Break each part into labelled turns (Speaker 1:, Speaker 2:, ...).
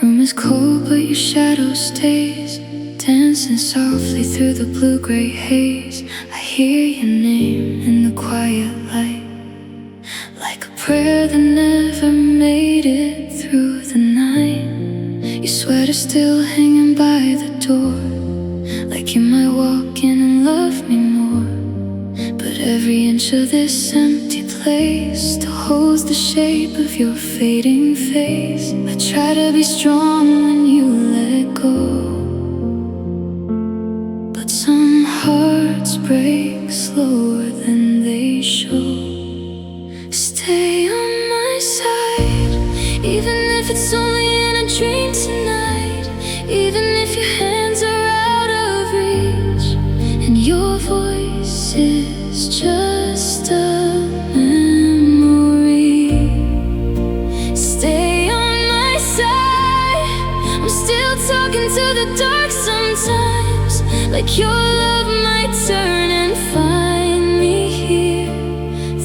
Speaker 1: room is cold, but your shadow stays, dancing softly through the blue-gray haze. I hear your name in the quiet light, like a prayer that never made it through the night. Your sweater still hanging by the door, like you might walk in and love me more. But every inch of this empty place still holds the shape of your fading face. I try to be strong when you let go, but some hearts break slower than they show. Stay on my side, even if it's only in a dream tonight. Even if your hands are out of reach, and your voice is just a memory. Stay on my side, I'm still talking to the dark sometimes, like your love might turn and find me here.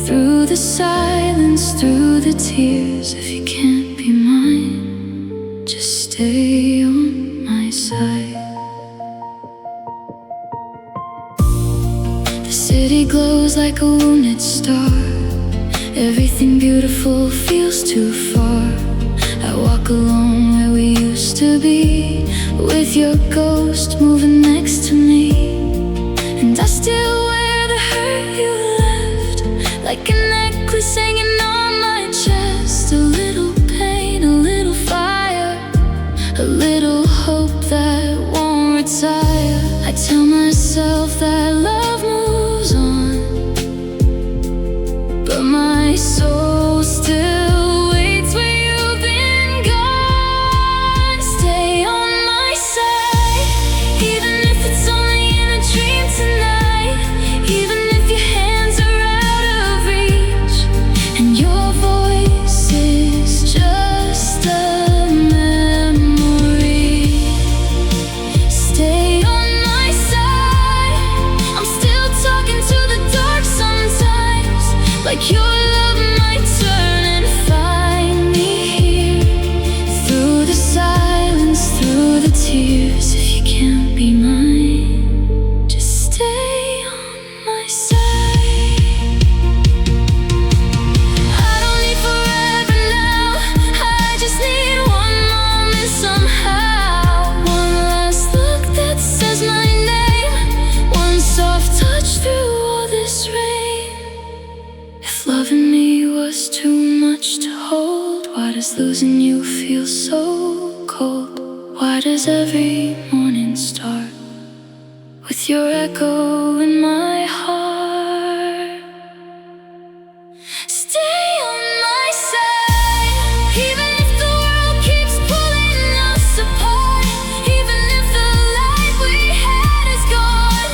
Speaker 1: Through the silence, through the tears, if you can't be mine, just stay on my side. The city glows like a wounded star, everything beautiful feels too far. I walk alone where we used to be, with your ghost moving next to me. And I still wear the hurt you left, like a necklace hanging on my chest. A little pain, a little fire, a little hope that won't retire. I tell myself that love moves on, but my soul still waits where you've been gone. Stay on my side, even if it's only in a dream tonight. Even if your hands are out of reach, and your voice is just a memory. Stay on my side, I'm still talking to the dark sometimes, like your love might turn and find me here. Through the silence, through the tears, if you can't be mine, just stay on my side. I don't need forever now, I just need one moment somehow. One last look that says my name, one soft touch through all this rain. If loving me was too much to hold, why does losing you feel so cold? Why does every morning start with your echo in my heart? Stay on my side, even if the world keeps pulling us apart. Even if the light we had is gone,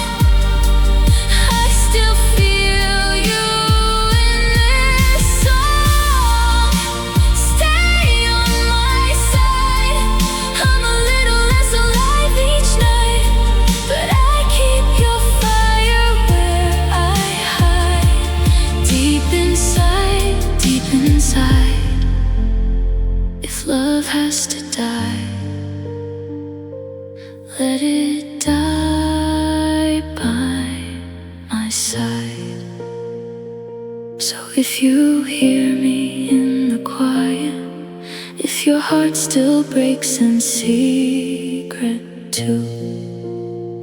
Speaker 1: I still feel you in this song. Stay on my side, I'm a little less alive each night, but I keep your fire where I hide. Deep inside, deep inside. If love has to die, let it die by my side. So if you hear me in the quiet, if your heart still breaks in secret too,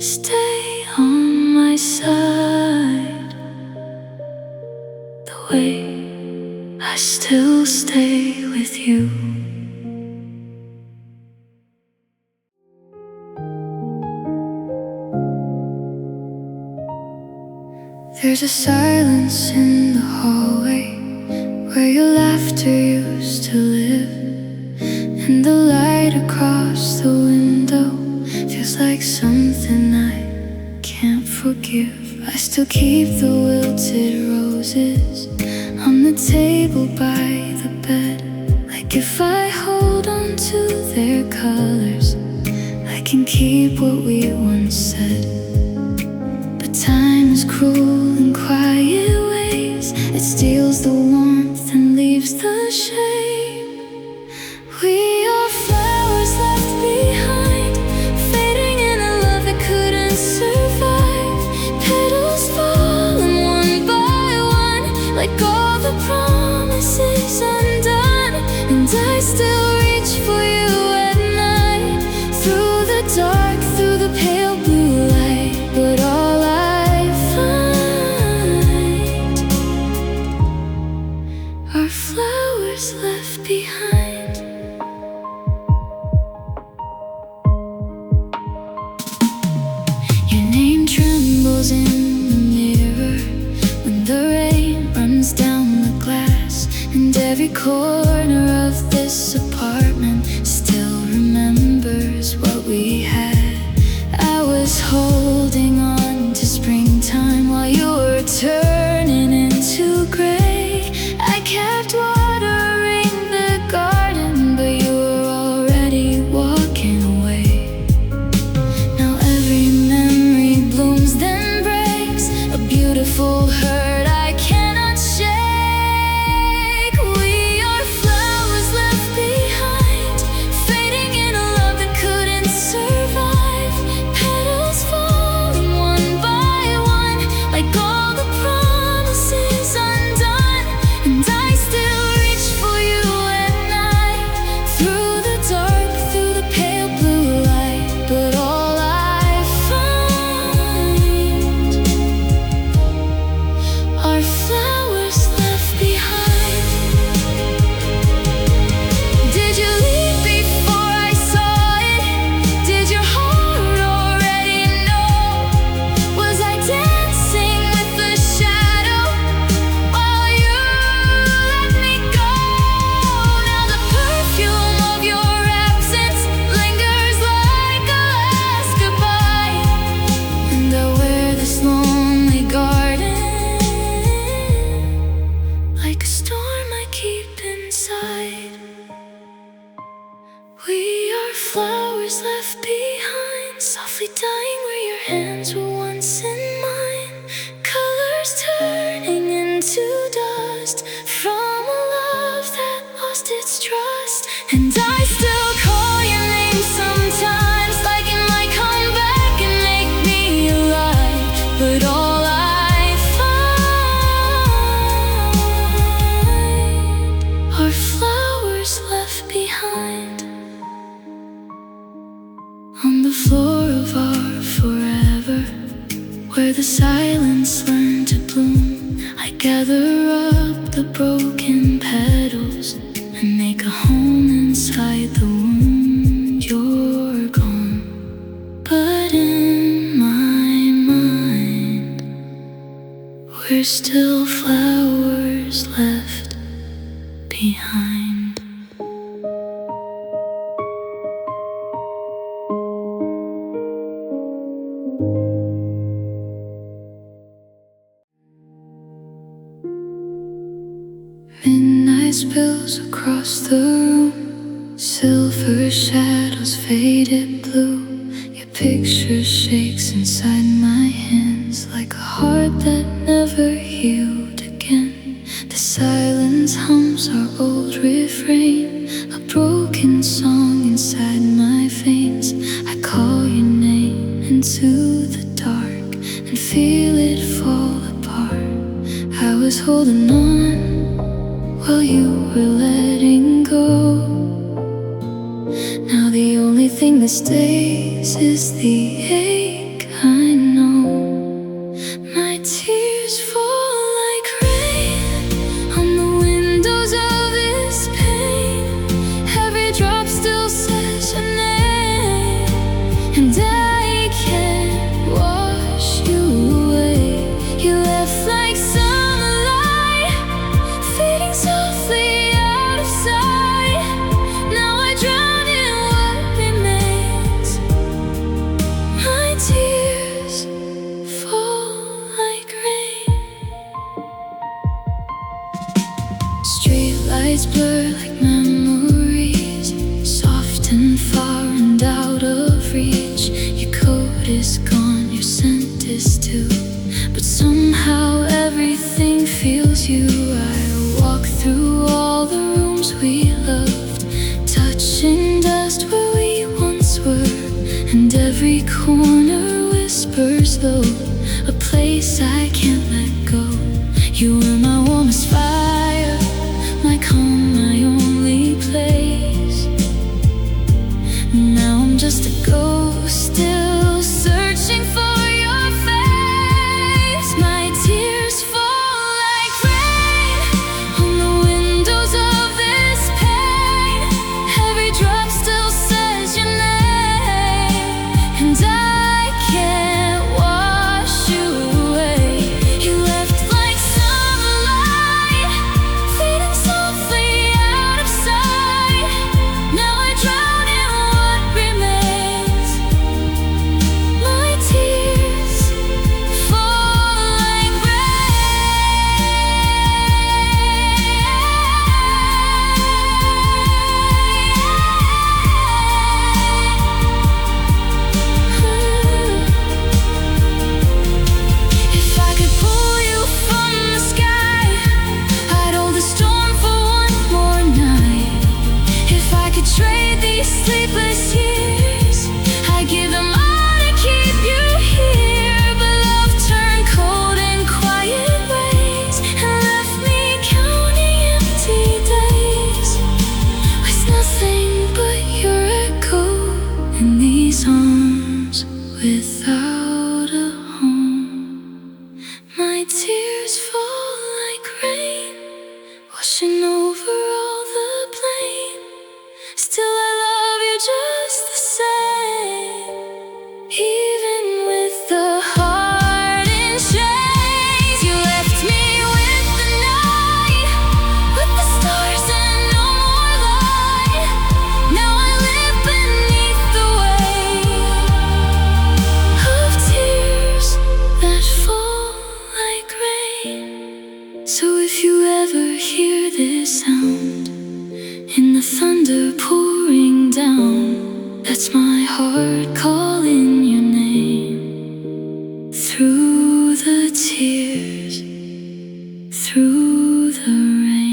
Speaker 1: stay on my side, the way I still stay with you. There's a silence in the hallway where your laughter used to live, and the light across the window feels like something I can't forgive. I still keep the wilted roses on the table by the bed, like if I hold on to their colors, I can keep what we once said. But time is cruel in quiet ways, it steals the warmth and leaves the shame. We are flowers behind. Your name trembles in the mirror when the rain runs down the glass, and every corner of this apartment still remembers what we had. I was holding on to springtime while you were turning into gray. I kept watering the garden, but you were already walking away. Now every memory blooms then breaks, a beautiful hurt I cannot shake. We are flowers left behind, fading in a love that couldn't survive. Petals falling one by one, like all the promises undone. And I still reach for you at night, through the dark, through the pale blue light. But all I find are flowers left behind. Did you leave before I saw it? Did your heart already know? Was I dancing with the shadow while you let me go? Now the perfume of your absence lingers like a last goodbye, and I wear this lonely garden like a storm I keep inside. We are flowers left behind, softly dying where your hands were once in mine. Colors turning into dust from a love that lost its trust. And I still call your name sometimes, like it might come back and make me alive. But all I find are flowers left behind. On the floor of our forever, where the silence learned to bloom, I gather up the broken petals and make a home inside the wound. You're gone, but in my mind, we're still flowers left behind. Midnight spills across the room, silver shadows faded blue. Your picture shakes inside my hands like a heart that never healed again. The silence hums our old refrain, a broken song inside my veins. I call your name into the dark and feel it fall apart. I was holding on while you were letting go. Now the only thing that stays is the ache I know. My tears fall like rain on the windows of this pain. Every drop still says your name, and I can't wash you away. You left like sunlight, fading softly out of sight. Now I drown in what remains. My tears fall like rain. Streetlights blur like memories, soft and far and out of reach. Your coat is gone, your scent is too, but somehow everything feels you. I walk through all the rooms we loved, touching dust where we once were, and every corner whispers low, a place I can't let go. You were my warmest fire, my calm, my only place. Now I'm just a ghost, still searching for your face. My tears fall like rain on the windows of this pain. in the thunder pouring down. That's my heart calling your name. Through the tears, through the rain.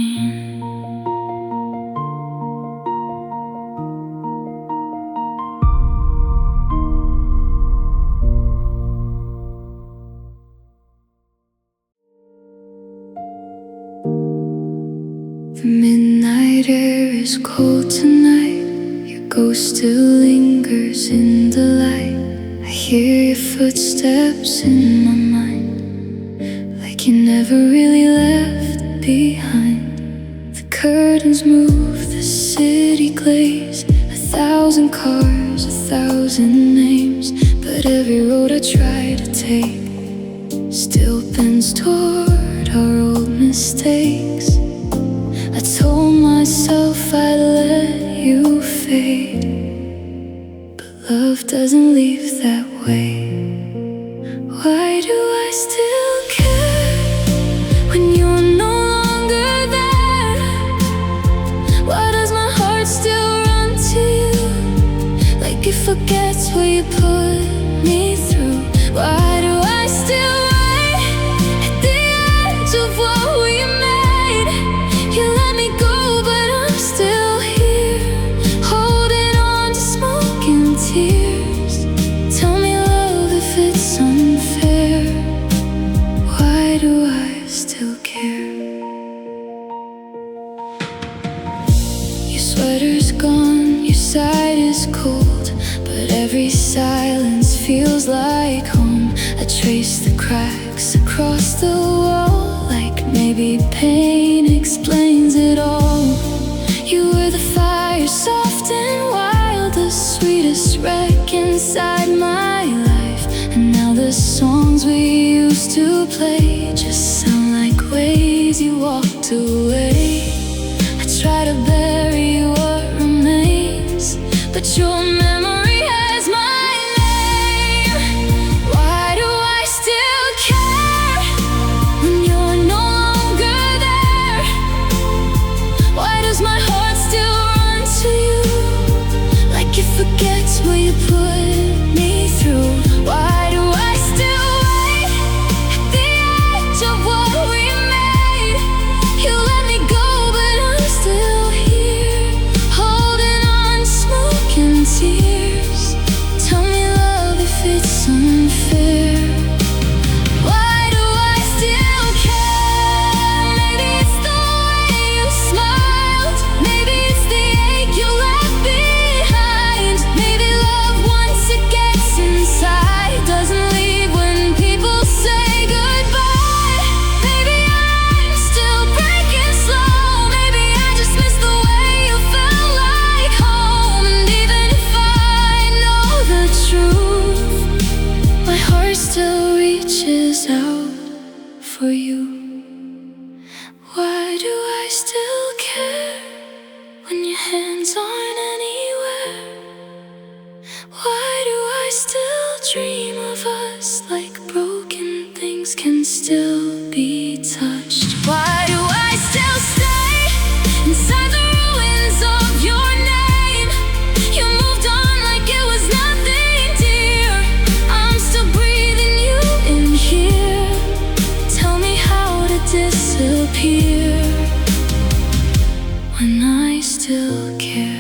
Speaker 1: The midnight air is cold tonight. Your ghost still lingers in the light. I hear your footsteps in my mind, like you never really left behind. The curtains move, the city glaze, 1,000 cars, 1,000 names. But every road I try to take still bends toward our old mistakes. I told myself I'd let you fade, but love doesn't leave that way. Why do I still care when you're no longer there? Why does my heart still run to you, like it forgets what you put me through? Why do I still wait at the edge of what we made? You let me go, but I'm still here, holding on to smoke and tears. Tell me, love, if it's unfair. Why do I still care? Your sweater's gone, your side is cold, but every silence feels like home. I trace the cracks across the wall, like maybe pain explains it all. You were the fire, soft and wild, the sweetest wreck inside my life. And now the songs we used to play just sound like ways you walked away. I try to bury what remains, but your memory has my name. Why do I still care when you're no longer there? Why does my heart still run to you, like it forgets what you put me through? Why do I still wait at the edge of what we made? You let me go, but I'm still here, holding on to smoke and tears. Tell me, love, if it's unfair. Why do I still care? Maybe it's the way you smiled, maybe it's the ache you left behind. Maybe love, once it gets inside, doesn't leave when people say goodbye. Maybe I'm still breaking slow, maybe I just miss the way you felt like home. And even if I know the truth, my heart still reaches out for you. Why do I still care when your hands aren't anywhere? Why do I still dream of us, like broken things can still be touched? Why do I still stay inside the ruins of your name? You moved on like it was nothing, dear. I'm still breathing you in here. Tell me how to disappear when I still care.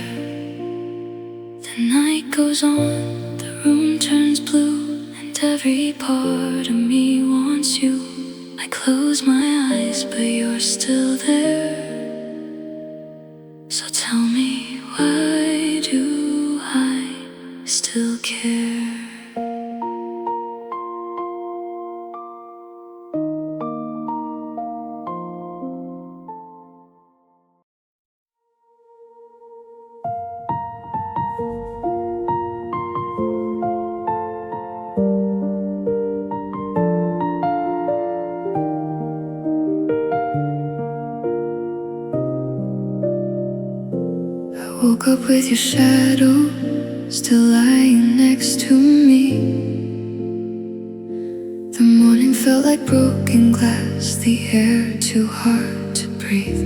Speaker 1: The night goes on, the room turns blue, and every part of me wants you. I close my eyes, but you're still there. So tell me, why do I still care? Woke up with your shadow still lying next to me. The morning felt like broken glass, the air too hard to breathe.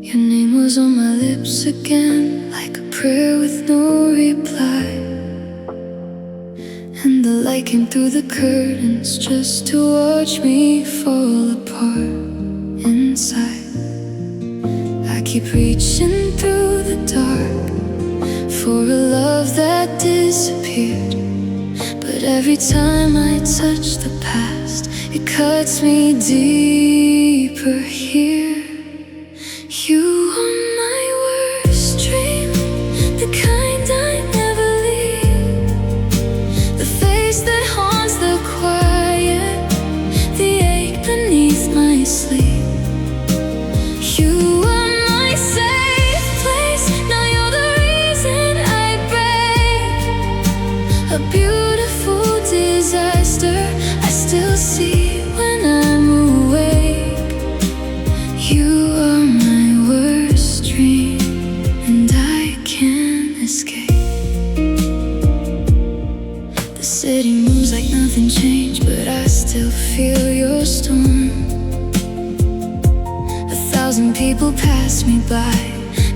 Speaker 1: Your name memories on my lips again, like a prayer with no reply. And the light came through the curtains just to watch me fall apart inside. I keep reaching through the dark for a love that disappeared, but every time I touch the past, it cuts me deeper here. You are my worst dream, the kind I never leave, the face that haunts the quiet, the ache beneath my sleep. You are my safe place, now you're the reason I break. A beautiful disaster I still see when I'm awake. You are my worst dream, and I can't escape. The city moves like nothing changed, but I still feel your storm. 1,000 people pass me by,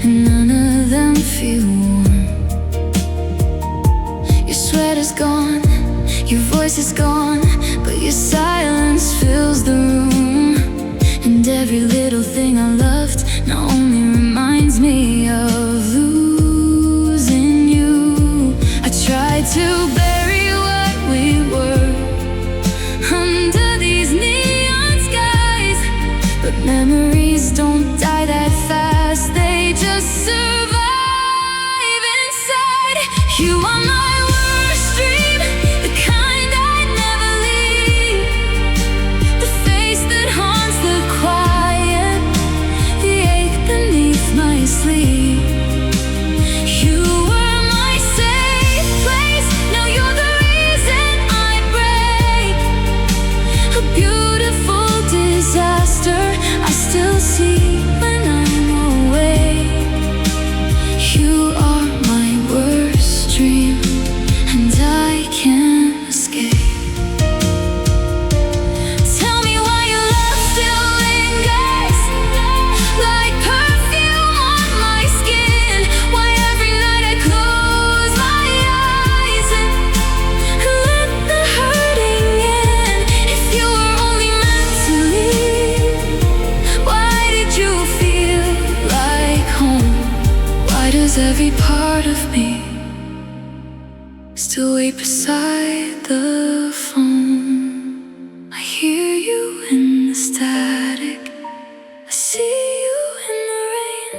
Speaker 1: and none of them feel warm. Your sweater's gone, your voice is gone, but your silence fills the room. And every little thing I loved now only reminds me of losing you. I tried to bury what we were under these neon skies, but memories don't die that fast, they just survive inside. You are my worst dream, the kind I'd never leave, the face that haunts the quiet, the ache beneath my sleep. You were my safe place, now you're the reason I break. A beautiful disaster I still see when I'm awake. You are my worst dream, and I can't escape. Tell me why your love still lingers like perfume on my skin. Why every night I close my eyes and let the hurting in. If you were only meant to leave, why did you feel like home? Why does every part of me still wait beside the phone? I hear you in the static, I see you in the rain.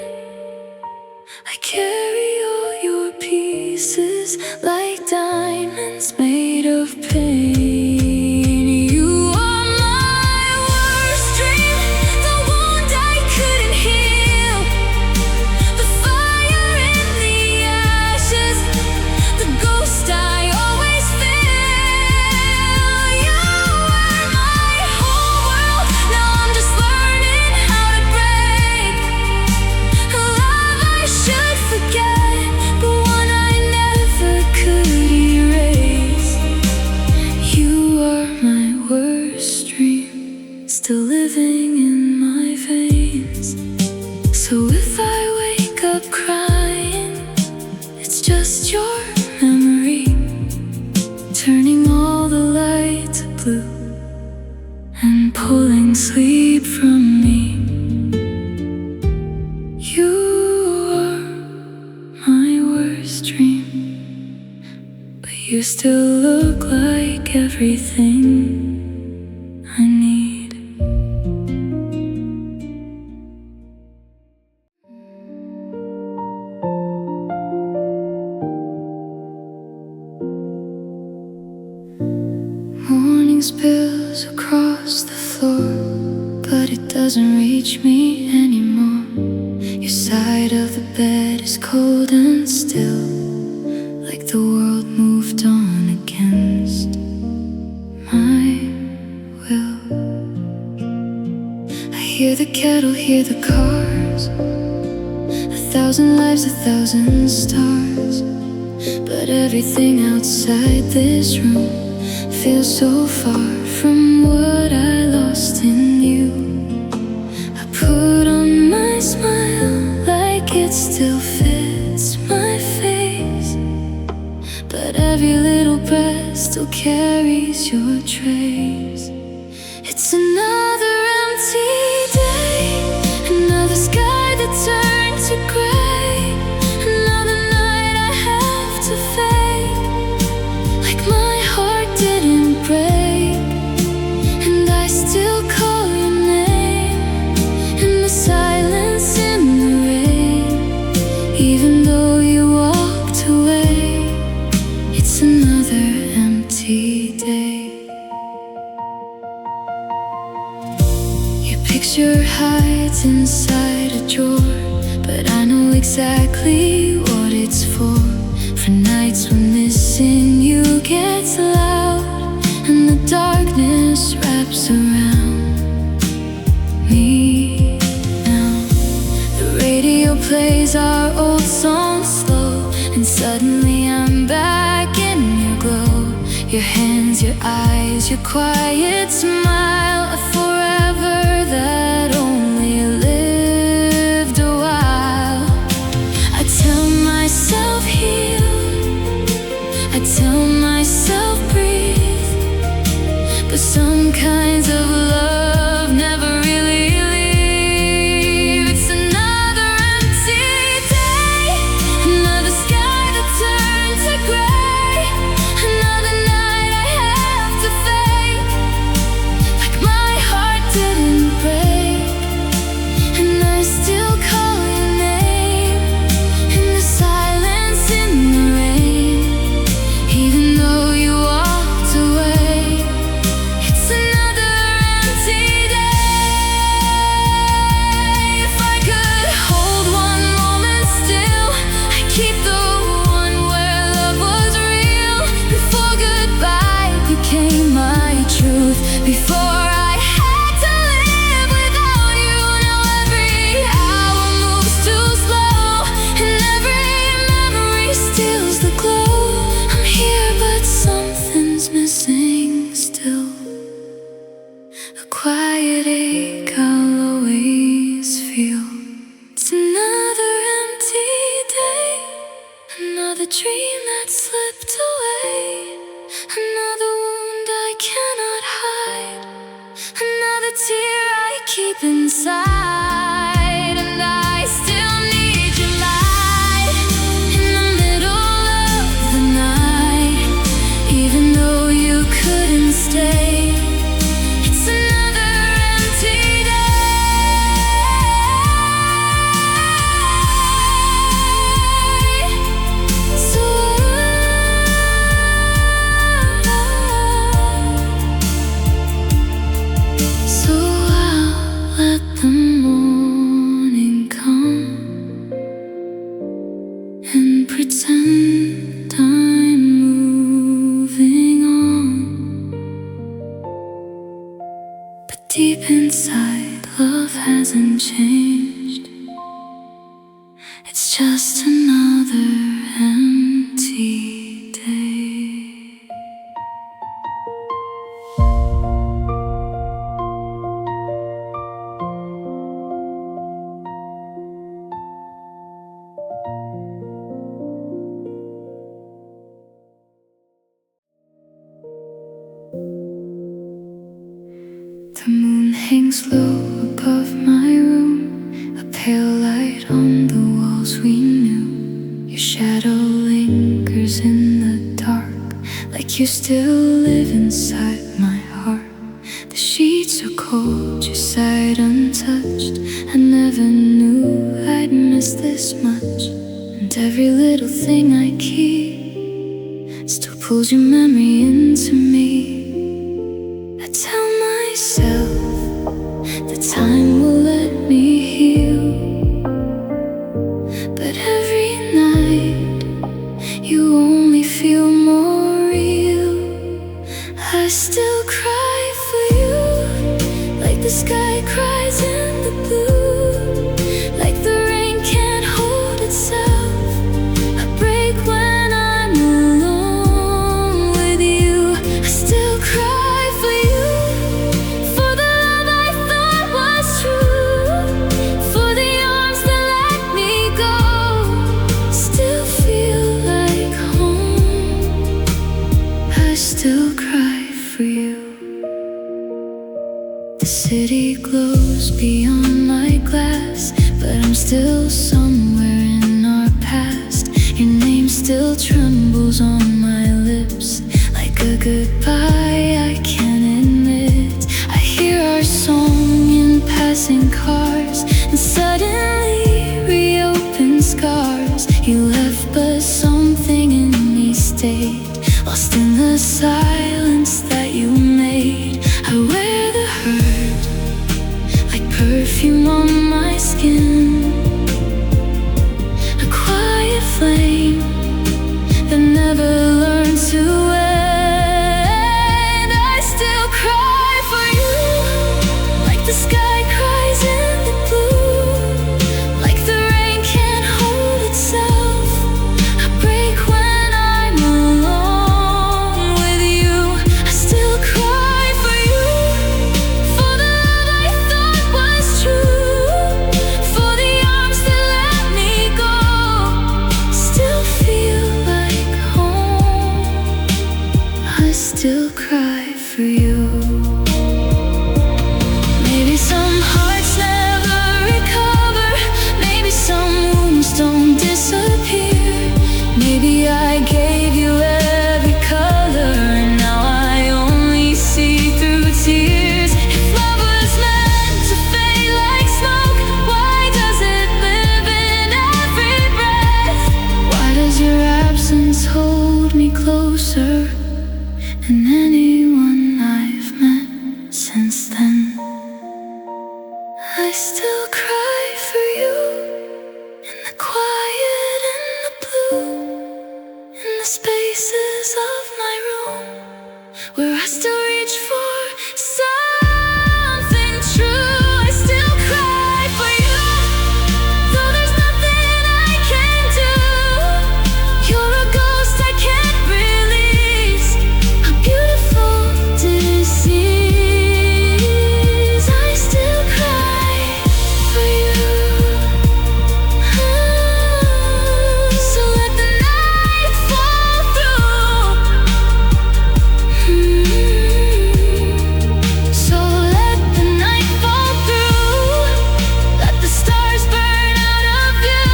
Speaker 1: I carry all your pieces like diamonds made of pain. You are my worst dream, the wound I couldn't heal, the fire in the ashes, the ghost I always feel. You were my whole world, now I'm just learning how to break. A love I should forget, but one I never could erase. You are my worst dream, still living in my veins. So if I wake up crying, it's just your memory, turning all the light to blue and pulling sleep from me. You are my worst dream, but you still look like everything I need. Morning spills across the floor, but it doesn't reach me anymore. Your side of the bed is cold and still, like the world moved on against my will. I hear the kettle, hear the cars, 1,000 lives, 1,000 stars, but everything outside this room feels so far from what I lost in you. I put on my smile like still carries your trace. It's another empty day, another sky that turned to gray, another night I have to fake, like my heart didn't break, and I still call your name in the silence, in the rain, even though you walked away. It's another empty day. Your picture hides inside a drawer, but I know exactly what it's for. For nights when missing you gets loud and the darkness wraps around me now. The radio plays our old songs slow, and suddenly I'm back in your glow. Your hands, your eyes, your quiet smile, a forever that only lived a while. I tell myself heal, I tell myself breathe, but some kinds of love never really leave. It's another empty day, another sky that turned to gray, another night I have to fake, like my heart didn't break, and I still call your name in the silence, in the rain, even though you walked away. It's another empty day. If I could hold one moment still, I'd keep the one where love was real, before goodbye became my truth, before I had to live without you. Now every hour moves too slow, and every memory steals the glow. I'm here but something's missing still, a quiet ache I'll always feel. It's another empty day, another dream that slipped away, another wound I cannot hide, another tear I keep inside, and I still need your light in the middle of the night, even though you couldn't stay. It's another empty day. So I'll let the morning come and pretend I'm moving on, but deep inside love hasn't changed. It's just another empty day. The moon hangs low above my room, a pale light on the walls we knew. Your shadow lingers in the dark, like you still live inside my heart. The sheets are cold, your side untouched. I never knew I'd miss this much, and every little thing I keep still pulls your memory into me. I tell myself that time will let me heal, but every night you only feel more real. I still cry for you, like the sky cries in the blue, like the rain can't hold itself. I break when I'm alone with you. I still cry for you, for the love I thought was true, for the arms that let me go. but I'm still somewhere in our past. Your name still trembles on my lips, like a goodbye I can't admit. I hear our song in passing cars, and suddenly reopen scars. You left but something in me stayed, lost in the silence that you made. I wear the hurt like perfume on my skin, a quiet flame that never learned to end. I still cry for you, like the sky cries in the blue, like the rain can't hold itself. I break when I'm alone with you. I still cry for you, for the love I thought was true, for the arms that let me go, still feel like home. I still cry for you. Maybe some hearts never recover, maybe some wounds don't disappear. Maybe I gave you every color, and now I only see through tears. If love was meant to fade like smoke, why does it live in every breath? Why does your absence hold me closer than anyone I've met since then? I still cry for you, in the quiet and the blue, in the spaces of my room, where I still reach for something true. I still cry for you, though there's nothing I can do. You're a ghost I can't release, a beautiful disease. I still cry for you. So let the night fall through. So let the night fall through. Let the stars burn out of you.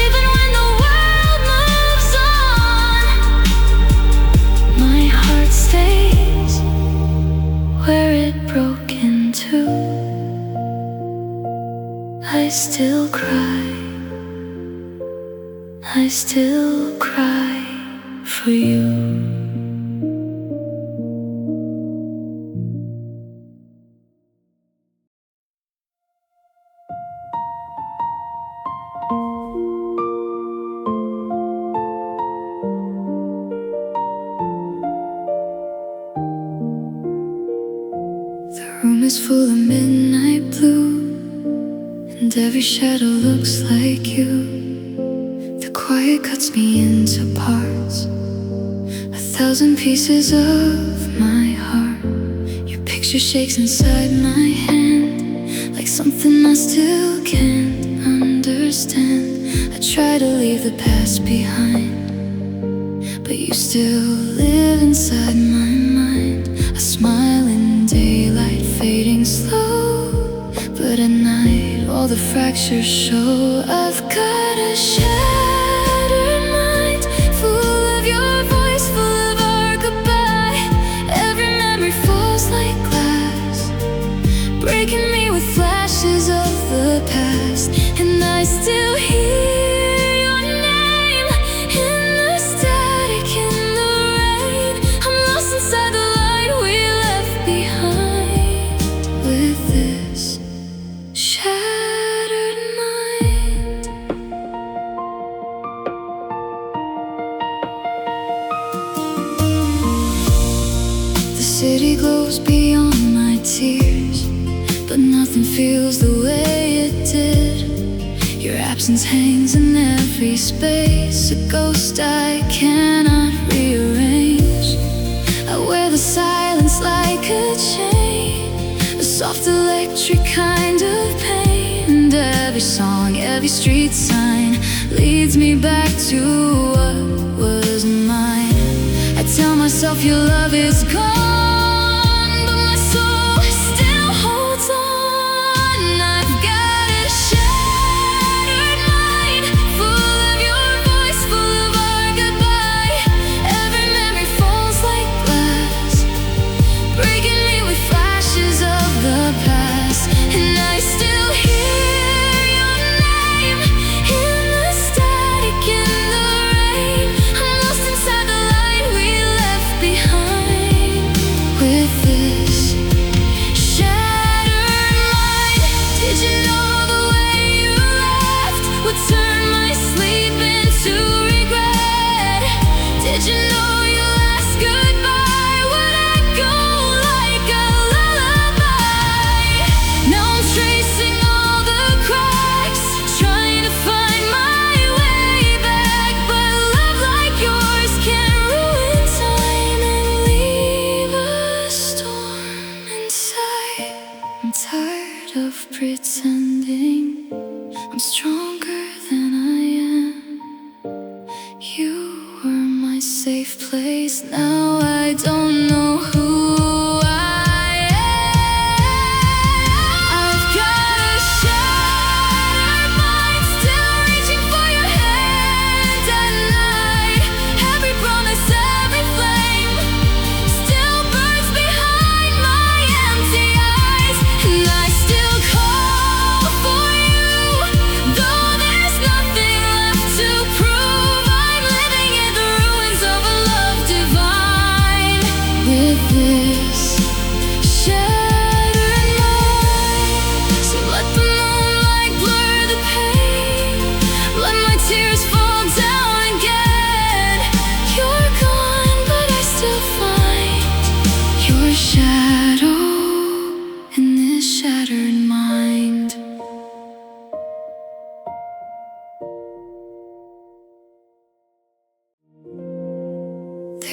Speaker 1: Even when the world moves on, my heart stays where it broke into. I still cry, I still cry for you. The room is full of midnight blue, and every shadow looks like you. The quiet cuts me into parts, 1,000 pieces of my heart. Your picture shakes inside my hand, like something I still can't understand. I try to leave the past behind, but you still live inside my mind. A smile in daylight, fading slow, but at night all the fractures show. I've got a shattered mind, full of your voice, full of our goodbye. Every memory falls like glass, breaking me with flashes of the past. And I still hear your name in the static, in the rain. I'm lost inside the light we left behind, with this shattered mind. The city glows beyond my tears, but nothing feels the way it did. Your absence hangs in every space, a ghost I cannot rearrange. I wear the silence like a chain, a soft electric kind of pain. And every song, every street sign leads me back to what was mine. I tell myself your love is gone, but my soul still holds on. I've got a shadow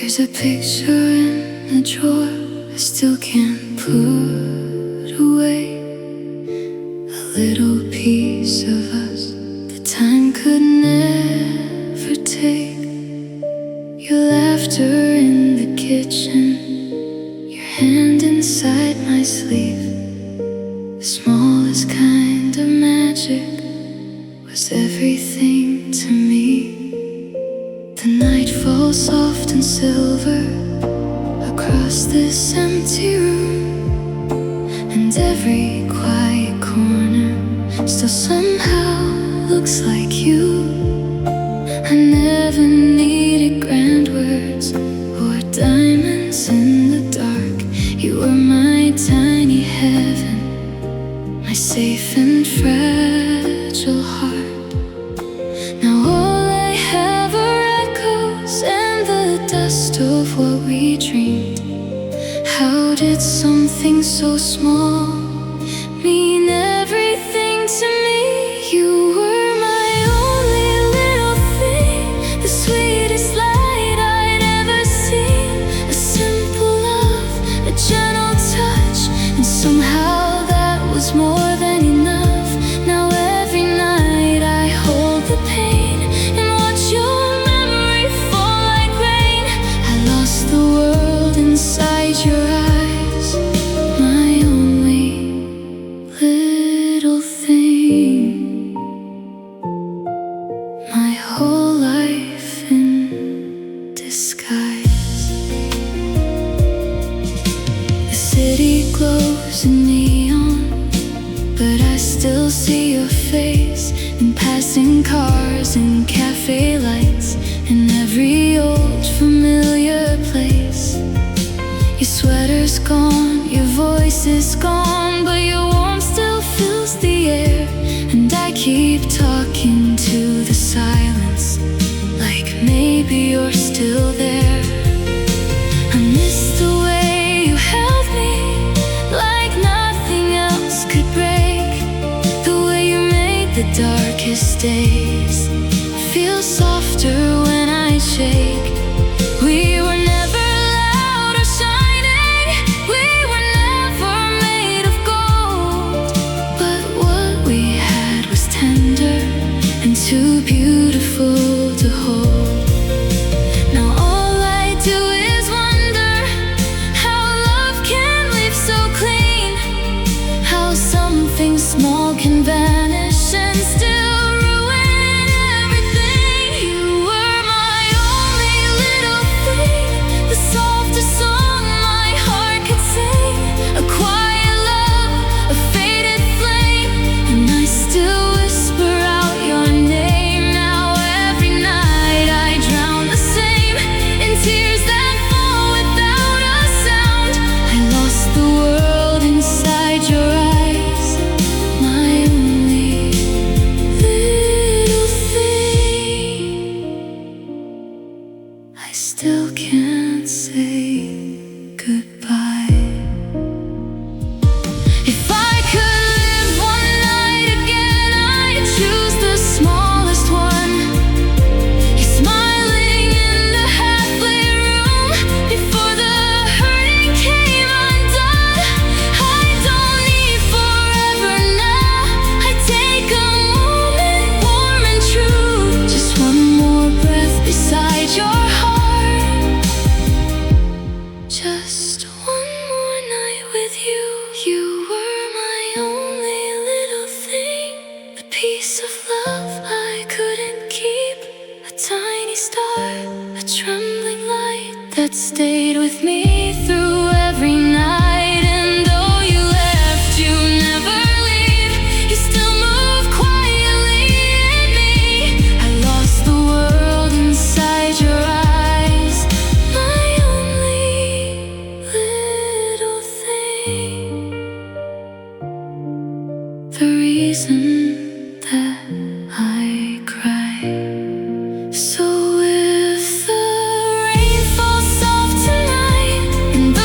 Speaker 1: There's a picture in a drawer I still can't put away. A little piece of us that time could never take. Your laughter in the kitchen, your hand inside my sleeve. The smallest kind of magic was everything to me. The night falls soft and silver across this empty room, and every quiet corner still somehow looks like you. I never needed grand words or diamonds in the dark. You were my tiny heaven, my safe and fragile heart. Now all I have are echoes and the dust of what we dreamed. How did something so small mean everything to me? You were my only little thing, the sweetest light I'd ever seen. A simple love, a gentle touch, and somehow that was more than enough. Now every night I hold the pain and watch your memory fall like rain. I lost the world inside your eyes, my only little thing. My whole life in disguise. The city glows in neon, but I still see your face in passing cars and cafe lights, in every old familiar place. Your sweater's gone, your voice is gone, but your warmth still fills the air. And I keep talking to the silence, like maybe you're still there. I miss the way you held me, like nothing else could break. The way you made the darkest days feel softer when I shake. We were never loud or shining, we were never made of gold, but what we had was tender and too beautiful to hold. Now all I do is wonder how love can leave so clean, how something small can vanish and still ruin everything. You were my only little thing, the softest song my heart could sing. A quiet love, a faded flame, and I still whisper out your name. Now every night I drown the same in tears that fall without a sound. I lost the world inside your eyes, my only little thing. I still can't say goodbye. If I could live one night again, I'd choose the smallest one. You smiling in the halfway room before the hurting came undone. I don't need forever now, I take a moment warm and true. Just one more breath beside your heart, just one more night with you. You were my only little thing, the piece of love I couldn't keep. A tiny star, a trembling light that stayed with me through every night. And though you left, you never leave, you still move quietly in me. I lost the world inside your eyes, my only little thing. The reason that I cry. So if the rain falls soft tonight and the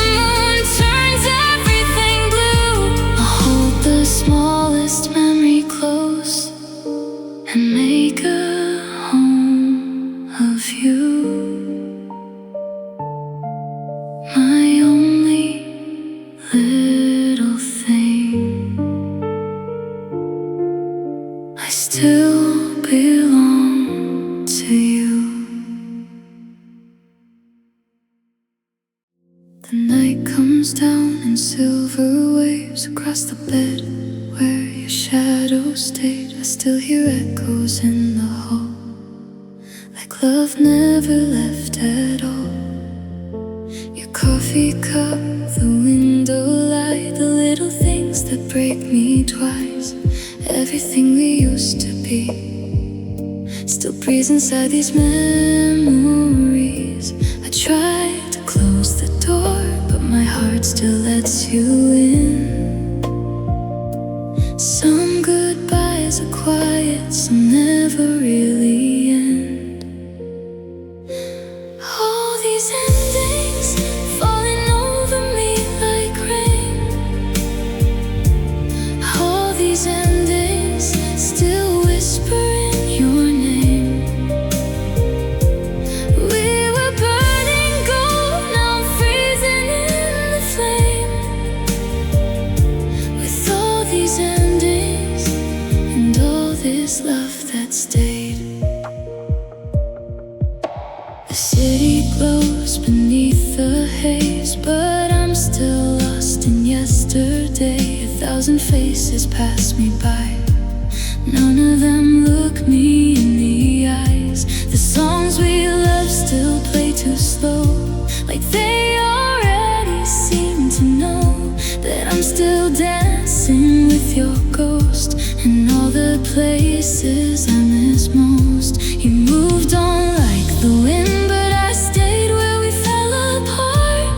Speaker 1: silver waves across the bed where your shadow stayed. I still hear echoes in the hall, like love never left at all. Your coffee cup, the window light, the little things that break me twice. Everything we used to be still breathes inside these memories. I try to close the door, but my heart still lets you in. Some goodbyes are quiet, some never really end. All these endings falling over me like rain. All these endings still whispering your name. We were burning gold, now I'm freezing in the flame. With all these endings and all this love that stayed. The city glows beneath the haze, but I'm still lost in yesterday. 1,000 faces pass me by, none of them look me in the eyes. The songs we love still play too slow, like they already seem to know that I'm still dancing with your ghost. And all the places I miss most, you moved on like the wind, but I stayed where we fell apart.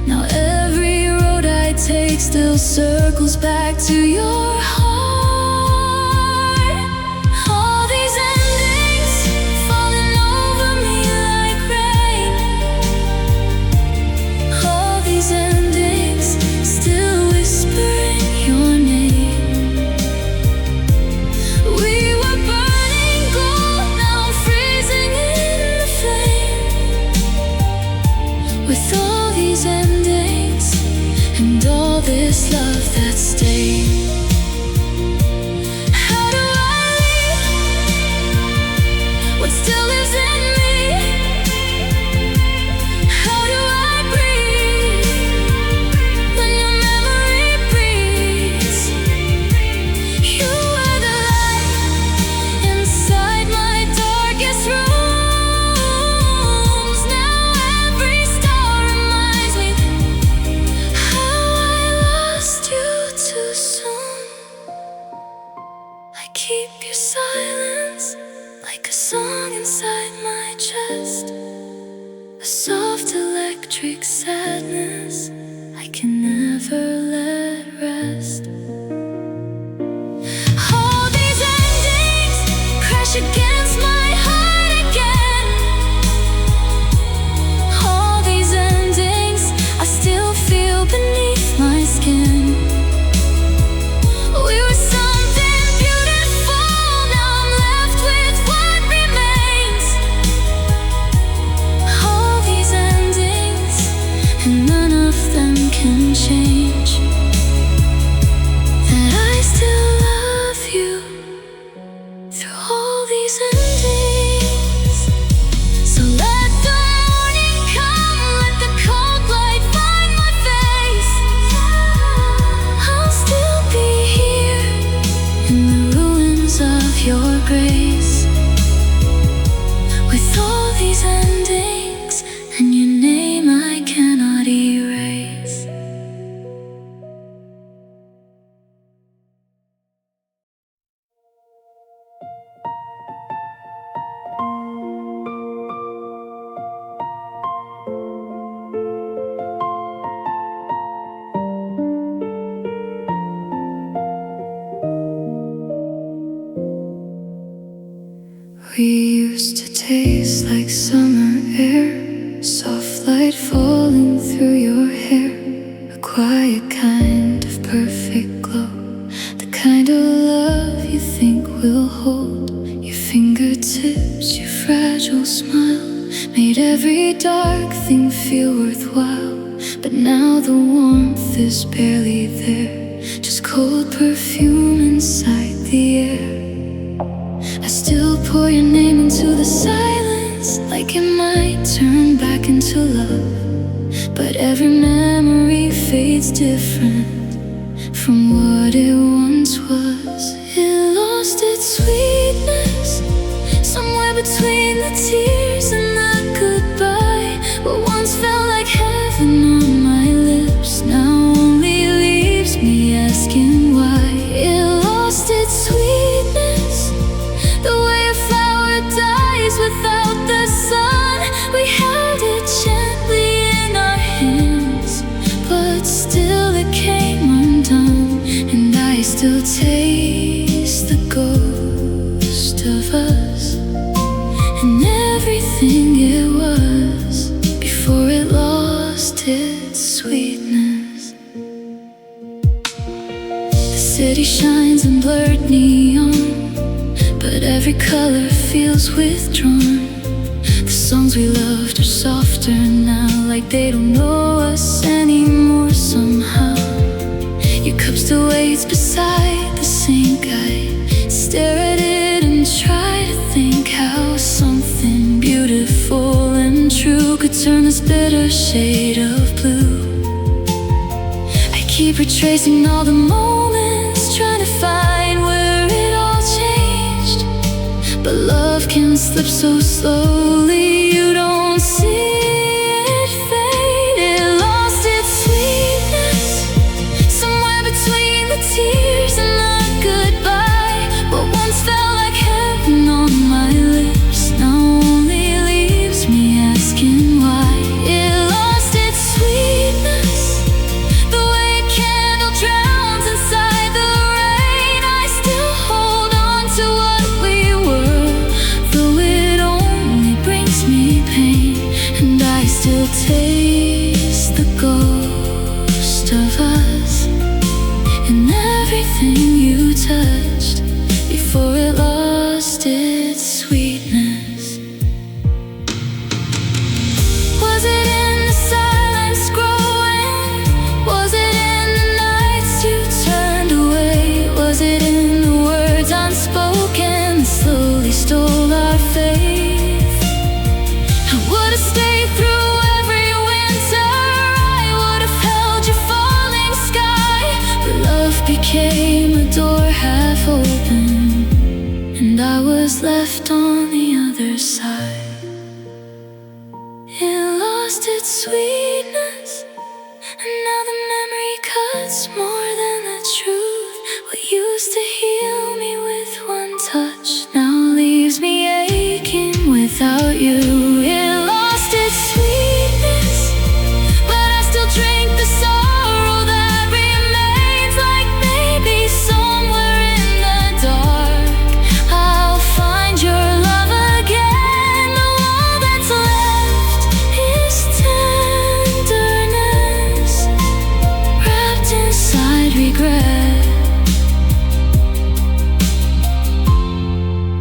Speaker 1: Now every road I take still circles back to your heart. All these endings falling over me like rain. All these endings still whispering your name. We were burning gold, now I'm freezing in the flame. With all these endings and all this love that stayed. How do I leave what still lives in me? How do I breathe when your memory breathes? You are the light inside my darkest rooms. Now every star reminds me how I lost you too soon. I keep your silence like a song inside my chest, a soft electric sadness I can never let rest. All these endings crash against my heart again. All these endings I still feel beneath my skin. We were something beautiful, now I'm left with what remains. All these endings and none of them can change that I still love you through all these endings. So let the morning come, let the cold light find my face. I'll still be here in the ruins of your grace. With all these endings and your name I cannot erase. We used to taste like summer air, soft light falling through your hair, a quiet kind of perfect glow, the kind of love you think will hold. Your fingertips, your fragile smile made every dark thing feel worthwhile. But now the warmth is barely there, just cold perfume inside the air. I still pour your name into the silence, like it might turn back into love. but every memory fades different from what it once was. It lost its sweetness somewhere between the tears and the goodbye. What once felt like heaven on my lips now only leaves me asking why. It lost its sweetness, the way a flower dies without the sun. We held it gently in our hands, but still it came undone. And I still taste the ghost of us and everything it was before it lost its sweetness. The city shines in blurred neon, but every color feels withdrawn. The songs we loved are softer now, like they don't know us anymore somehow. Your cup still waits beside the sink. I stare at it and try to think how something beautiful and true could turn this bitter shade of blue. I keep retracing all the moments, trying to find where it all changed. But love can slip so slowly, you don't see it fade. It lost its sweetness somewhere between the tears and the goodbye. What once felt like heaven on my lips now only leaves me asking why. It lost its sweetness, the way a candle drowns inside the rain. I still hold on to what we were, though it only brings me pain. And I still taste the ghost of us and everything you touched before it lost its sweetness. Was it in the silence growing? Was it in the nights you turned away? Was it in the words unspoken that slowly stole our faith? I would have stayed through every winter, I would have held your falling sky. But love became a door half open, and I was left on the other side. It lost its sweetness, and now the memory cuts more than the truth. What used to heal me with one touch now leaves me aching without you. It lost its sweetness, but I still drink the sorrow that remains. Like maybe somewhere in the dark I'll find your love again. The all that's left is tenderness wrapped inside regret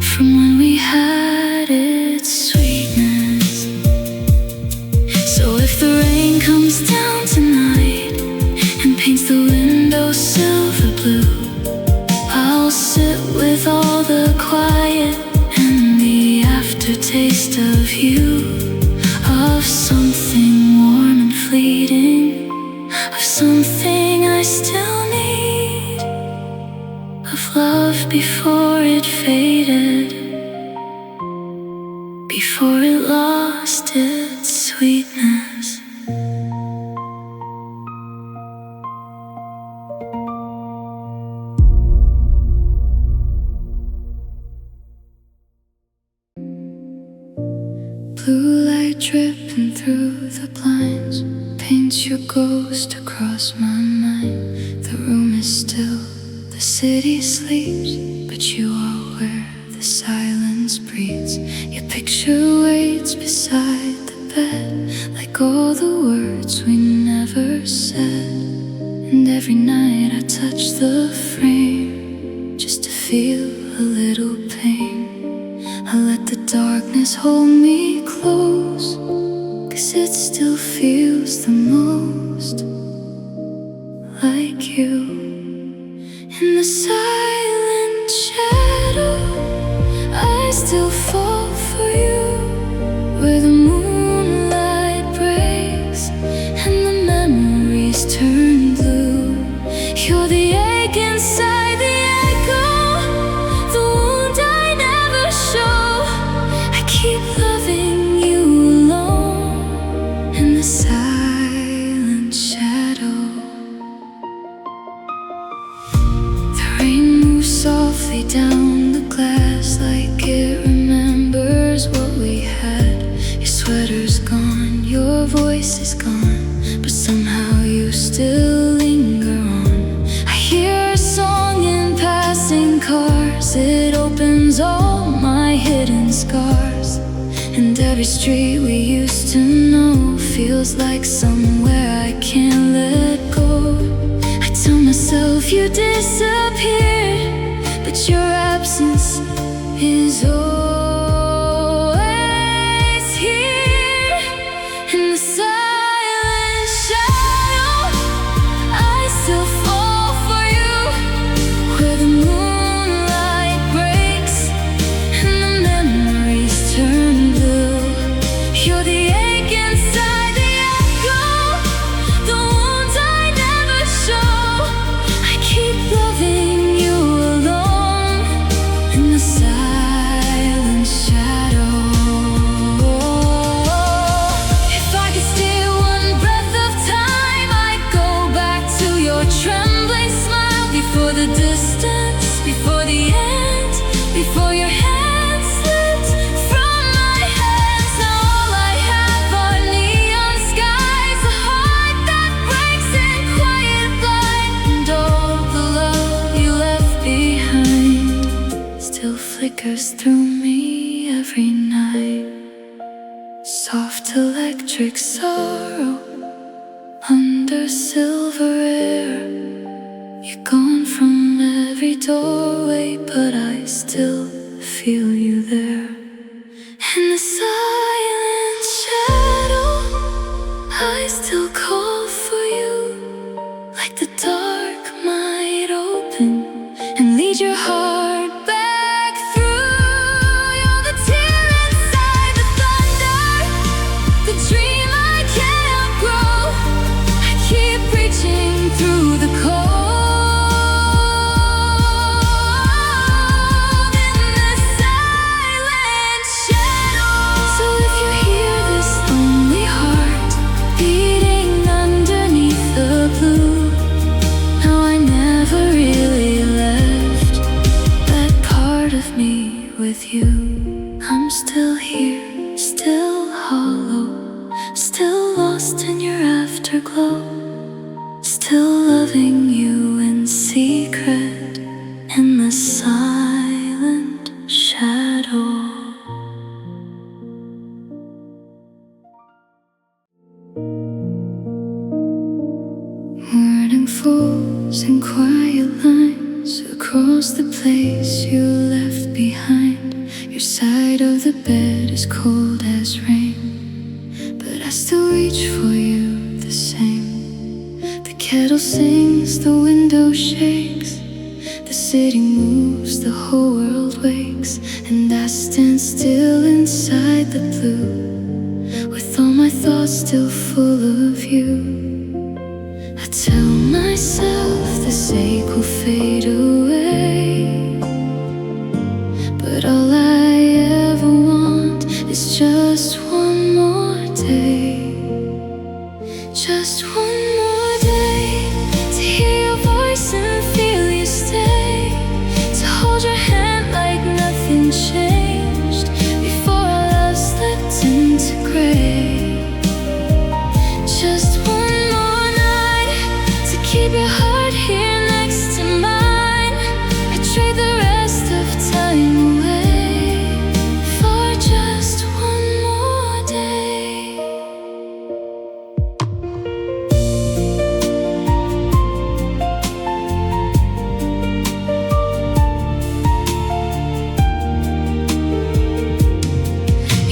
Speaker 1: from when we had its sweetness. So if the rain comes down tonight and paints the window silver blue, I'll sit with all the quiet and the aftertaste of you, of something warm and fleeting, of something I still need, of love before it faded, before it lost its sweetness. Blue light dripping through the blinds paints your ghost across my mind. The room is still, the city sleeps, but you are where the silence breathes. Your picture waits beside the bed, like all the words we never said. And every night I touch the frame just to feel a little pain. I let the darkness hold me close, 'cause it still feels the most like you. In the silent shadow, I still fall for you, where the moonlight breaks and scars, and every street we used to know feels like somewhere I can't let go. I tell myself you disappeared, but your absence is always here. In the silent shadow, I still fall for you, where the moonlight breaks and the memories turn blue. You're the ache inside the echo, the wounds I never show. I keep loving you alone in the silent shadow. If I could steal one breath of time, I'd go back to your trembling smile, before the distance, before the end, before your hand slipped from my hands. Now all I have are neon skies, a heart that breaks in quiet blind, and all the love you left behind still flickers through me every night. Soft electric sorrow under silver air. You're gone from every doorway, but I still feel you there. In the silent shadow, I still call for you, like the dark might open and lead your heart back through. You're the tear inside the thunder, the dream I can't outgrow. I keep reaching through the cold in the silent shadow. So if you hear this lonely heart beating underneath the blue, no, I never really left that part of me with you. I'm still here, still hollow, still lost in your afterglow, still loving you in secret in the silent shadow. Morning falls in quiet lines across the place you left behind. Your side of the bed is cold as rain, but I still reach for you the same. The kettle sings, the window shakes, the city moves, the whole world wakes, and I stand still inside the blue, with all my thoughts still full of you. I tell myself this ache will fade away, but all I ever want is just one more day. Just one more day, to hear your voice and feel you stay, to hold your hand like nothing changed before our love slipped into gray. Just one more night, to keep your heart here next to mine. I trade the rest of time away for just one more day.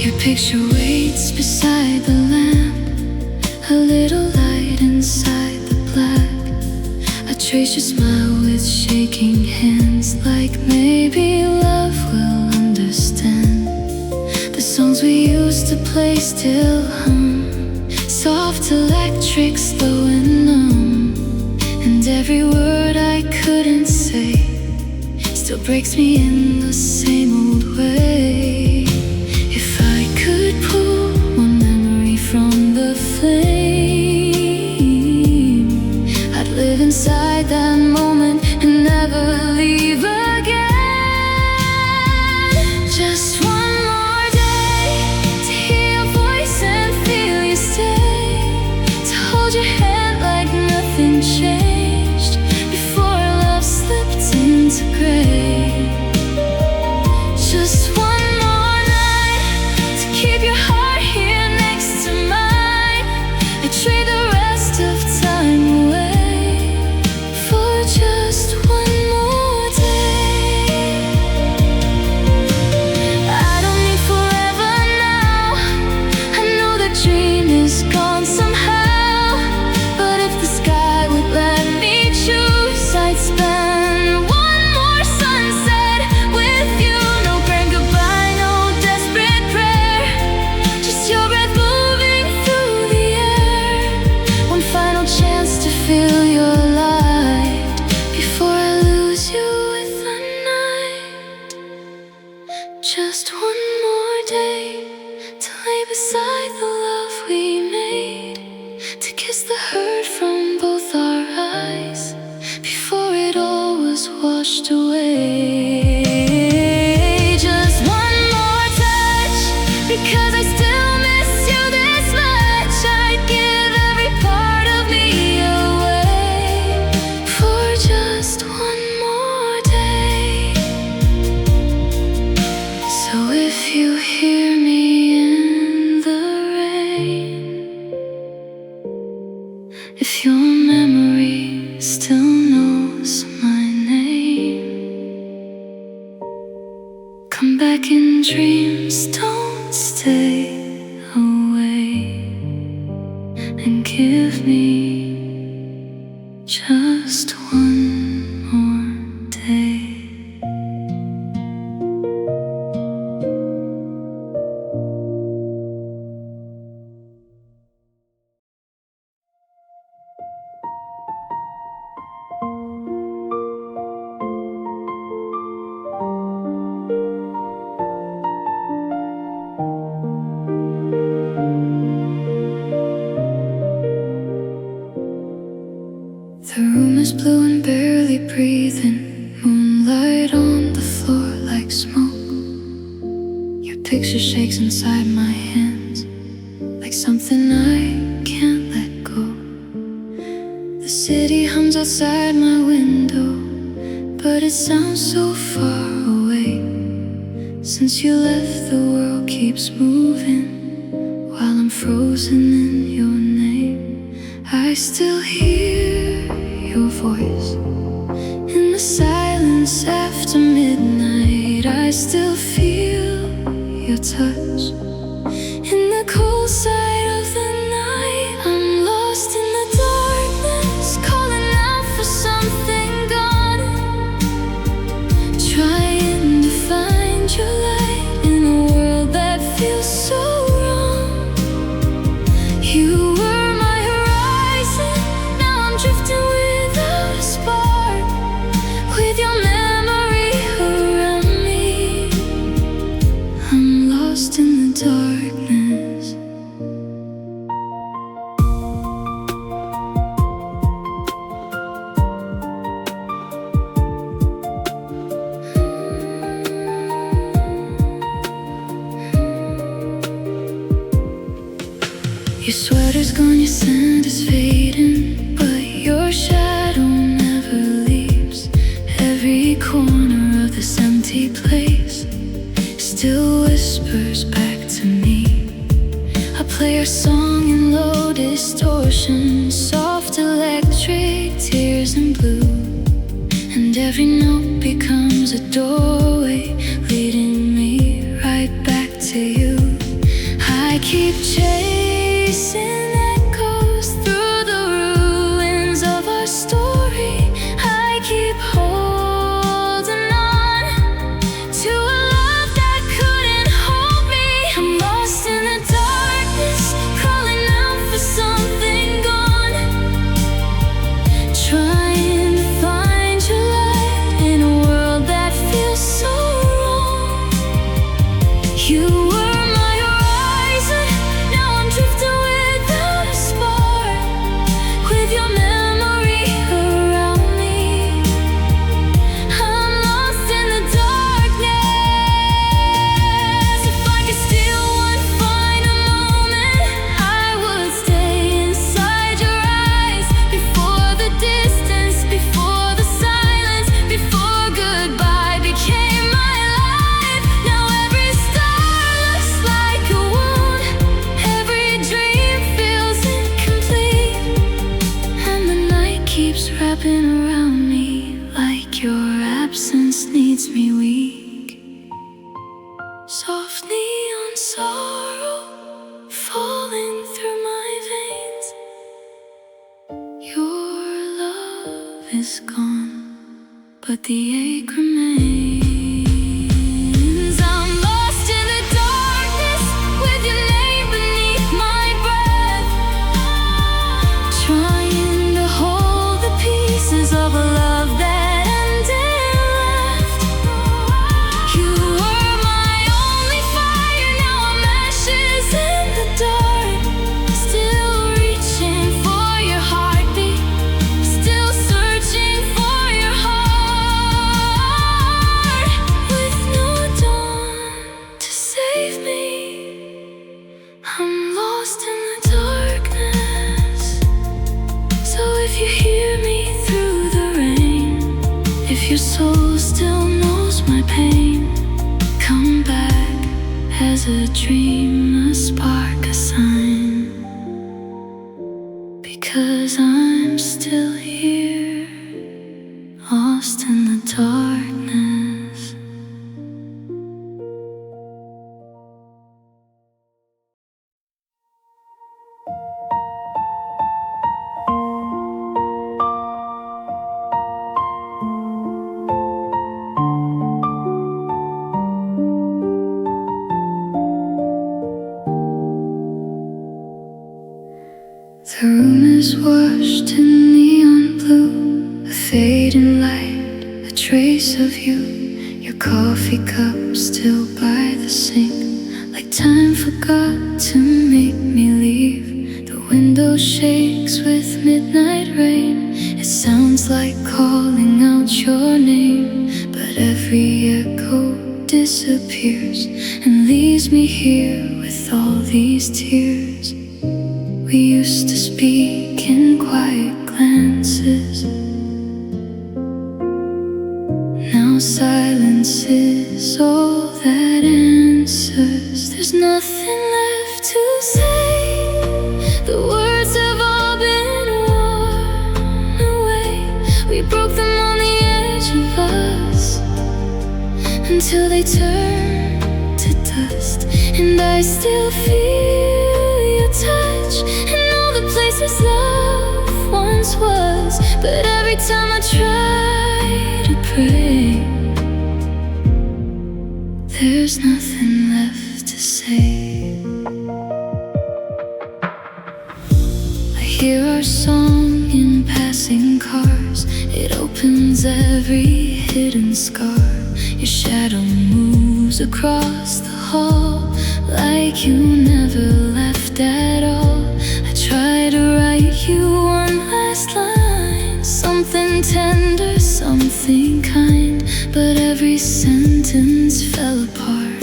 Speaker 1: Your picture waits beside the lamp, a little light inside the black. I trace your smile with shaking hands, like maybe love will understand. The songs we used to play still hum, soft electric, slow and numb, and every word I couldn't say still breaks me in the same old way. If I could pull one memory from the flame, I'd live inside that moment and never leave again. Just one more day, to hear your voice and feel you stay, to hold your hand like nothing changed before love slipped into gray. Just one Just one more day to lay beside the love we made, to kiss the hurt from both our eyes before it all was washed away. Just one more touch, because I still miss you this much. I'd give every part of me away for just one more day. So if you hear me in the rain, if your memory still knows my name, come back in dreams, don't stay away, and give me just one more day. The room is blue and barely breathing, moonlight on the floor like smoke. Your picture shakes inside my hands like something I can't let go. The city hums outside my window, but it sounds so far away. Since you left, the world keeps moving while I'm frozen in your name. I still hear your voice in the silence after midnight. I still feel your touch in the cold side of the night. I'm lost in the darkness, calling out for something gone, trying to find your light in a world that feels so wrong. You were my horizon, now I'm drifting without a spark, with your memory around me. I'm lost in the darkness. Your sweater's gone, your scent is fading, but your shadow never leaves. Every corner of this empty place still whispers back to me. I play our song in low distortion, soft electric, tears and blue, and every note becomes a doorway leading me right back to you. I keep chasing echoes through the ruins of our story. I keep holding on to a love that couldn't hold me. I'm lost in the darkness, calling out for something gone, trying to find your light in a world that feels so wrong. You were my horizon, now I'm drifting without a spark, with your memory around me. I'm lost in the darkness. If I could steal one final moment, I would stay inside your eyes, before the distance, before the silence, before goodbye became my life. Now every star looks like a wound, every dream feels incomplete, and the night keeps wrapping around me like your absence needs me weak. Soft neon sorrow falling through my veins. Your love is gone, but the ache remains. I'm lost in the darkness, with your name beneath my breath, trying to hold the pieces of a love that ended left. You were my as a dream, a spark, a sign. Because I'm still here, lost in the darkness. The room is washed in neon blue, a fading light, a trace of you. Your coffee cup still by the sink, like time forgot to make me leave. The window shakes with midnight rain. It sounds like calling out your name, but every echo disappears and leaves me here with all these tears. We used to speak in quiet glances. Now silence is all that answers. There's nothing left to say. The words have all been worn away. We broke them on the edge of us until they turned to dust. And I still feel your touch and all the places love once was. But every time I try to pray, there's nothing left to say. I hear our song in passing cars. It opens every hidden scar. Your shadow moves across the hall like you never left at all. I try to write you one last line, something tender, something kind, but every sentence fell apart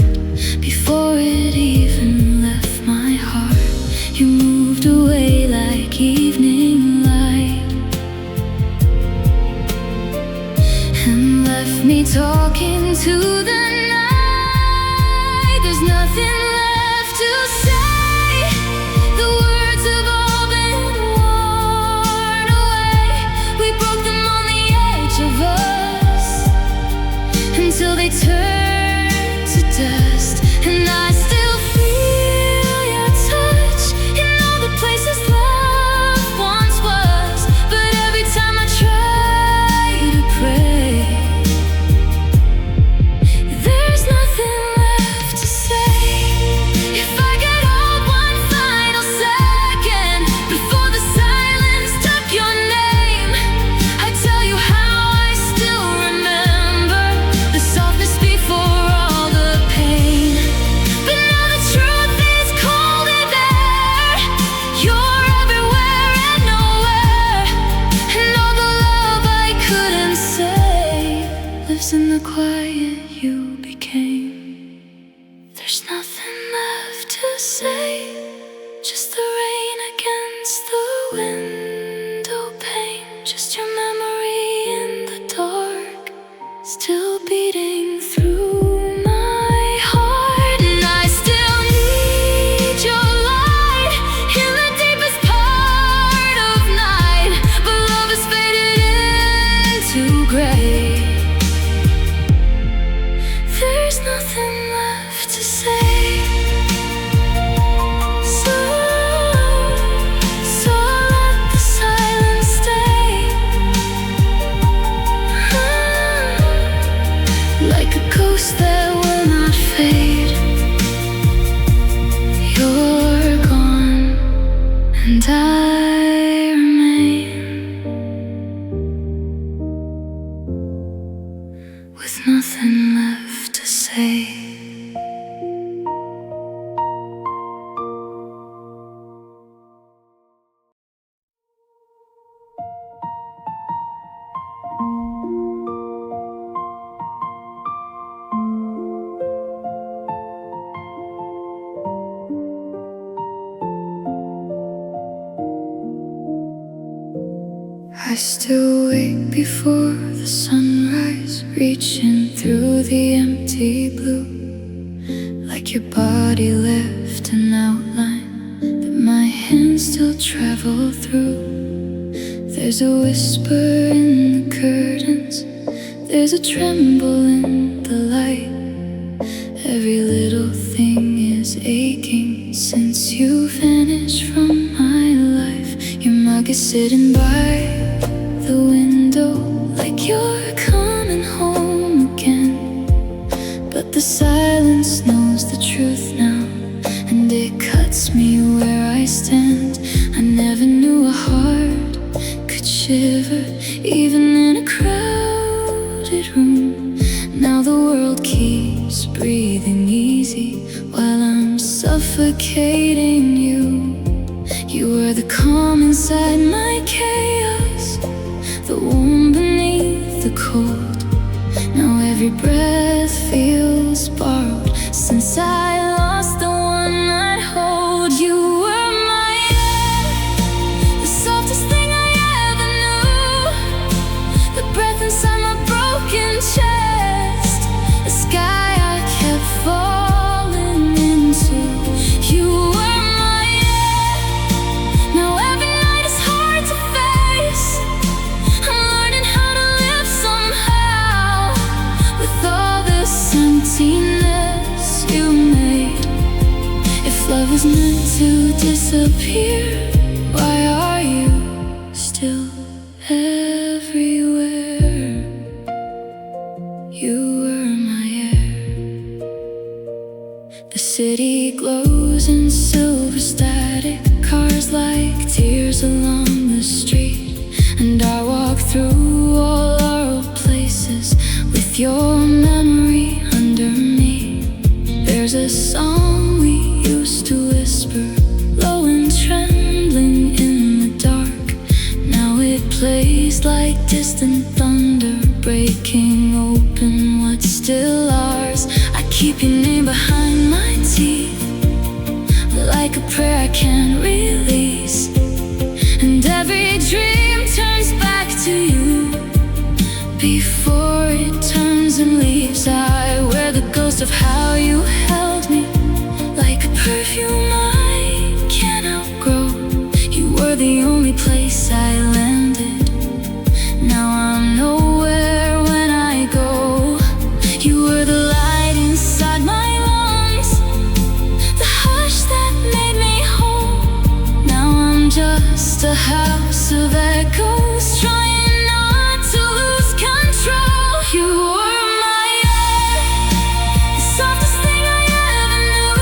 Speaker 1: before it even left my heart. You moved away like evening light and left me talking to the night. There's nothing left to say. The words have all been worn away. We broke them on the edge of us until they turned to dust. And I still feel your touch in all the places love once was. But every time I try to pray, there's nothing left to say. If I could hold one final second before the silence took your name, I'd tell you how I still remember the softness before all the pain. But now the truth is colder there. You're everywhere and nowhere, and all the love I couldn't say lives in the quiet you became. There's nothing left to say, just the rain against the window pane. Just your memory in the dark, still beating through my heart. And I still need your light in the deepest part of night. But love has faded into gray. There's nothing left to say. So let the silence stay. Like a ghost that will not fade. You're gone and I remain with nothing left to say. I still wake before the sunrise, reaching through the empty blue, like your body left an outline that my hands still travel through. There's a whisper in the curtains, there's a tremble in the light. Every little thing is aching since you vanished from my life. Your mug is sitting by the window like you're coming home again, but the silence knows the truth now, and it cuts me where I stand. I never knew a heart could shiver even in a crowded room. Now the world keeps breathing easy while I'm suffocating you. You were the calm inside my chaos, the warm beneath the cold. Now every breath feels borrowed since I lost the one I'd hold. You were my air, the softest thing I ever knew, the breath inside my broken chest, the sky I kept falling into. You were my air, now every night is hard to face. I'm learning how to live somehow with all this emptiness you made. If love was meant to disappear, why are you still everywhere? You were my air. The city glows in silver static, cars like tears along the street, and I walk through all our old places with your memory under me. There's a song we used to whisper, low and trembling in the dark. Now it plays like distant thunder, breaking open what's still ours. I keep your name behind my teeth, like a prayer I can't release, and every dream turns back to you before it turns and leaves. I wear the ghost of how you held me, like a perfume I can't outgrow. You were the only place I landed, now I'm nowhere when I go. You were the light inside my lungs, the hush that made me whole. Now I'm just a house of echoes, trying not to lose control. You were my air, the softest thing I ever knew,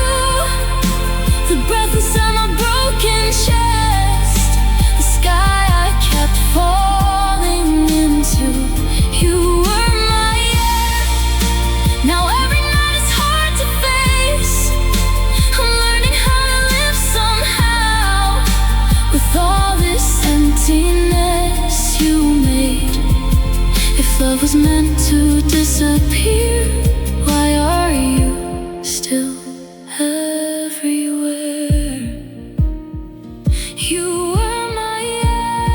Speaker 1: the breath inside my broken chest, the sky I kept falling into. You were my air, now every night is hard to face. I'm learning how to live somehow with all this emptiness you made. If love was meant to disappear, why are you still everywhere? You were my air.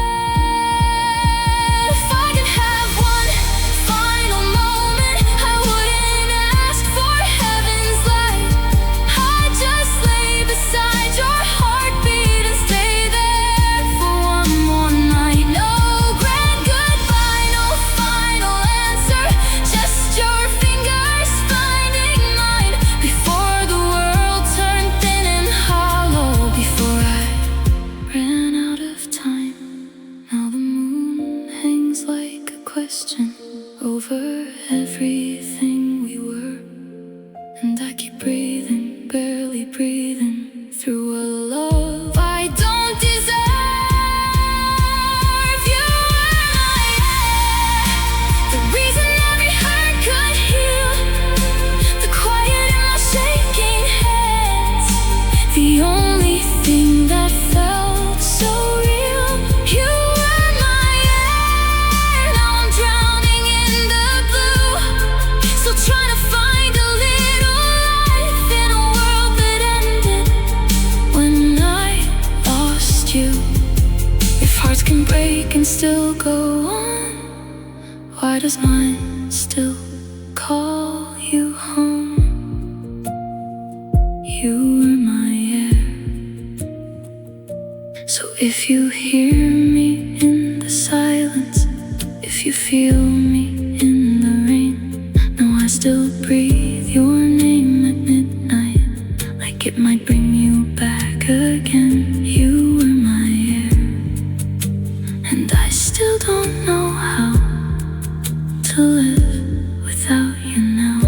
Speaker 1: If I could have one final moment, I wouldn't ask for heaven's light. I'd just lay beside your heartbeat and stay there for one more night. No grand goodbye, no final answer, just your fingers finding mine before the world turned thin and hollow, before I ran out of time. Now the moon hangs like a question over everything we were, and I keep breathing, barely breathing through a love I don't deserve. You were my air, the reason every hurt could heal, the quiet in my shaking hands, the only thing that felt so real. You were my air, now I'm drowning in the blue, still trying to find a little life in a world that ended when I lost you. If hearts can break and still go on, why does mine still call you home? You were my air. So if you hear me in the silence, if you feel me in the rain, know I still breathe your name at midnight, like it might bring you back again. You were my air, and I still don't know how to live without you now.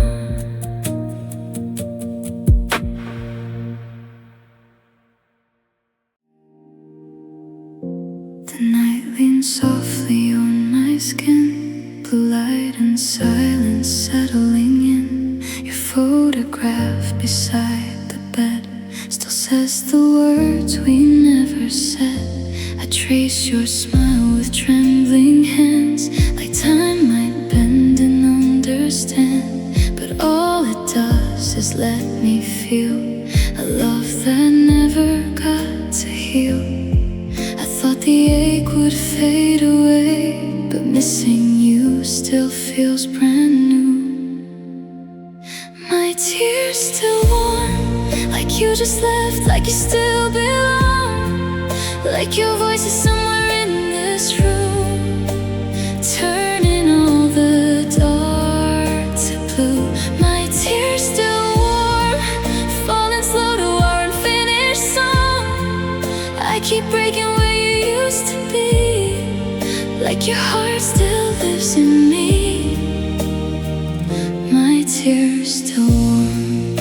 Speaker 1: The night leans softly on my skin, blue light and silence settling in. Your photograph beside the bed still says the words we never said. I trace your smile with trembling hands, like time might bend and understand. But all it does is let me feel a love that never got to heal. I thought the ache would fade away, but missing you still feels brand new. My tears still warm, like you just left, like you still belong, like your voice is somewhere in this room, turning all the dark to blue. My tears still warm, falling slow to our unfinished song. I keep breaking where you used to be, like your heart still lives in me. My tears still warm.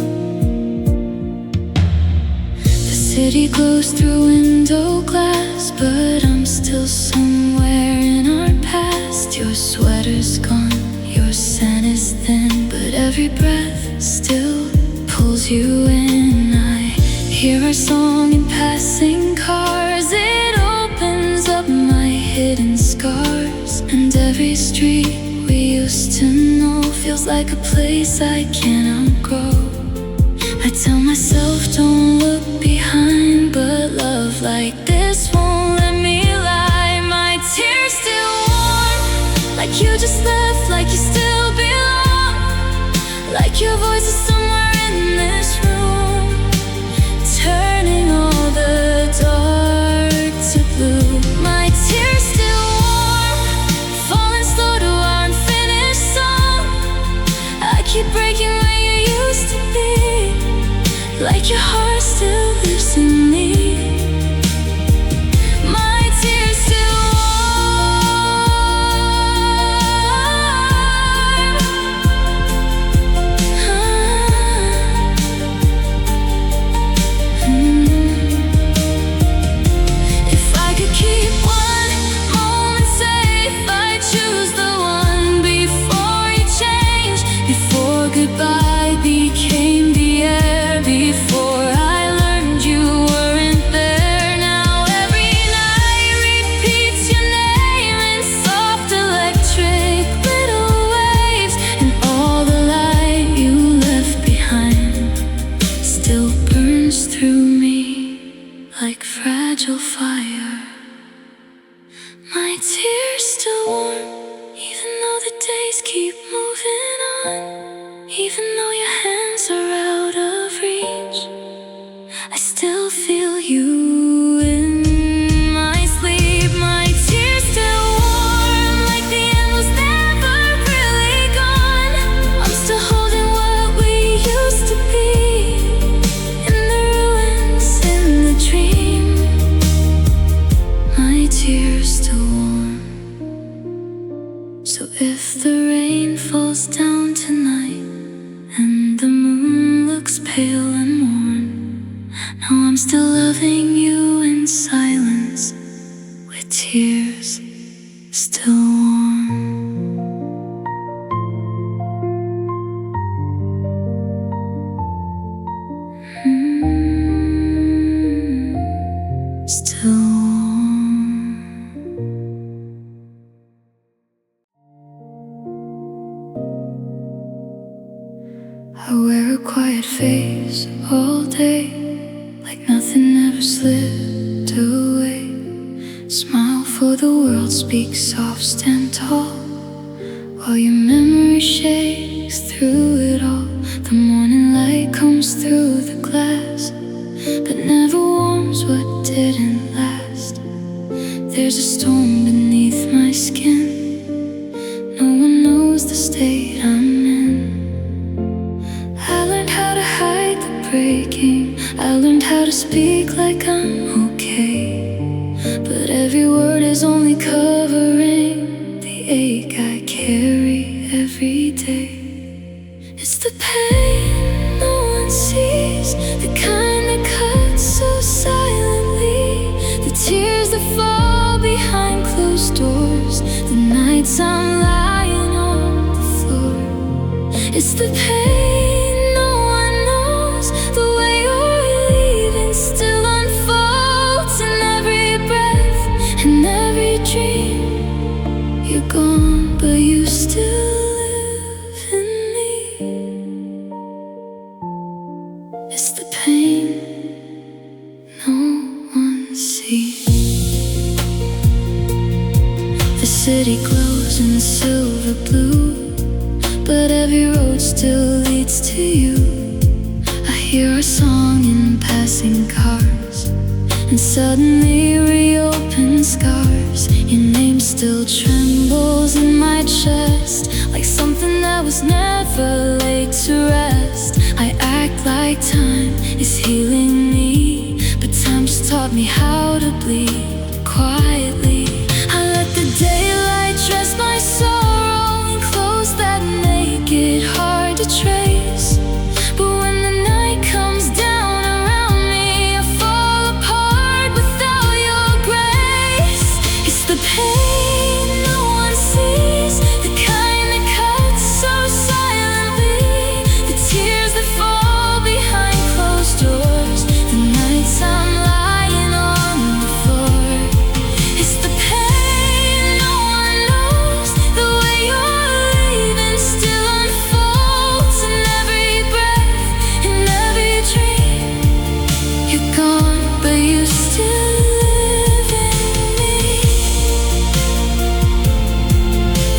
Speaker 1: The city glows through window glass, but I'm still somewhere in our past. Your sweater's gone, your scent is thin, but every breath still pulls you in. I hear our song in passing cars, it opens up my hidden scars. And every street we used to know feels like a place I can't outgrow. I tell myself don't look behind, but love like this won't let me lie. My tears still warm, like you just left, like you still belong, like your voice is somewhere in this room, turning all the dark to blue. My tears still warm, falling slow to our unfinished song. I keep breaking where you used to be, like your heart still lives in me. My tears still If I could keep one moment safe, I'd choose the one before you changed, before goodbye became the air, before I learned you weren't there. Now every night repeats your name in soft electric little waves, and all the light you left behind still burns through me like fragile fire. My tears still warm, even though the days keep moving on, even though your hands are out of reach. I still feel you in my sleep. My tears still warm, like the end was never really gone. I'm still holding what we used to be, in the ruins, in the dream. My tears still warm. So if the rain falls down tonight and the moon looks pale and worn, now I'm still loving you in silence, with tears still warm. Still warm. I wear a quiet face all day, like nothing ever slipped away. Smile for the world, speak soft, stand tall, while your memory shakes through it all. The morning light comes through the glass, storm beneath my skin. No one knows the state I'm in. I learned how to hide the breaking. I learned how to speak like I'm okay. But every word is only covering the ache I carry every day. It's the pain no one sees, the kind that cuts so silently, the tears that fall behind closed doors, the nights I'm lying on the floor. It's the pain no one knows, the way you're leaving still unfolds in every breath and every dream. You're gone, but you still live in me. It's the pain no one sees. The city glows in silver blue, but every road still leads to you. I hear our song in passing cars, and suddenly reopen scars. Your name still trembles in my chest, like something that was never laid to rest. I act like time is healing me, but time just taught me how to bleed quietly. I let the daylight dress my sorrow in clothes that make it hard to trace. But when the night comes down around me, I fall apart without your grace. It's the pain no one sees, the kind that cuts so silently, the tears that fall behind closed doors, the nights I'm lying on the floor. It's the pain no one knows, the way you're leaving still unfolds in every breath, in every dream. You're gone, but you still live in me.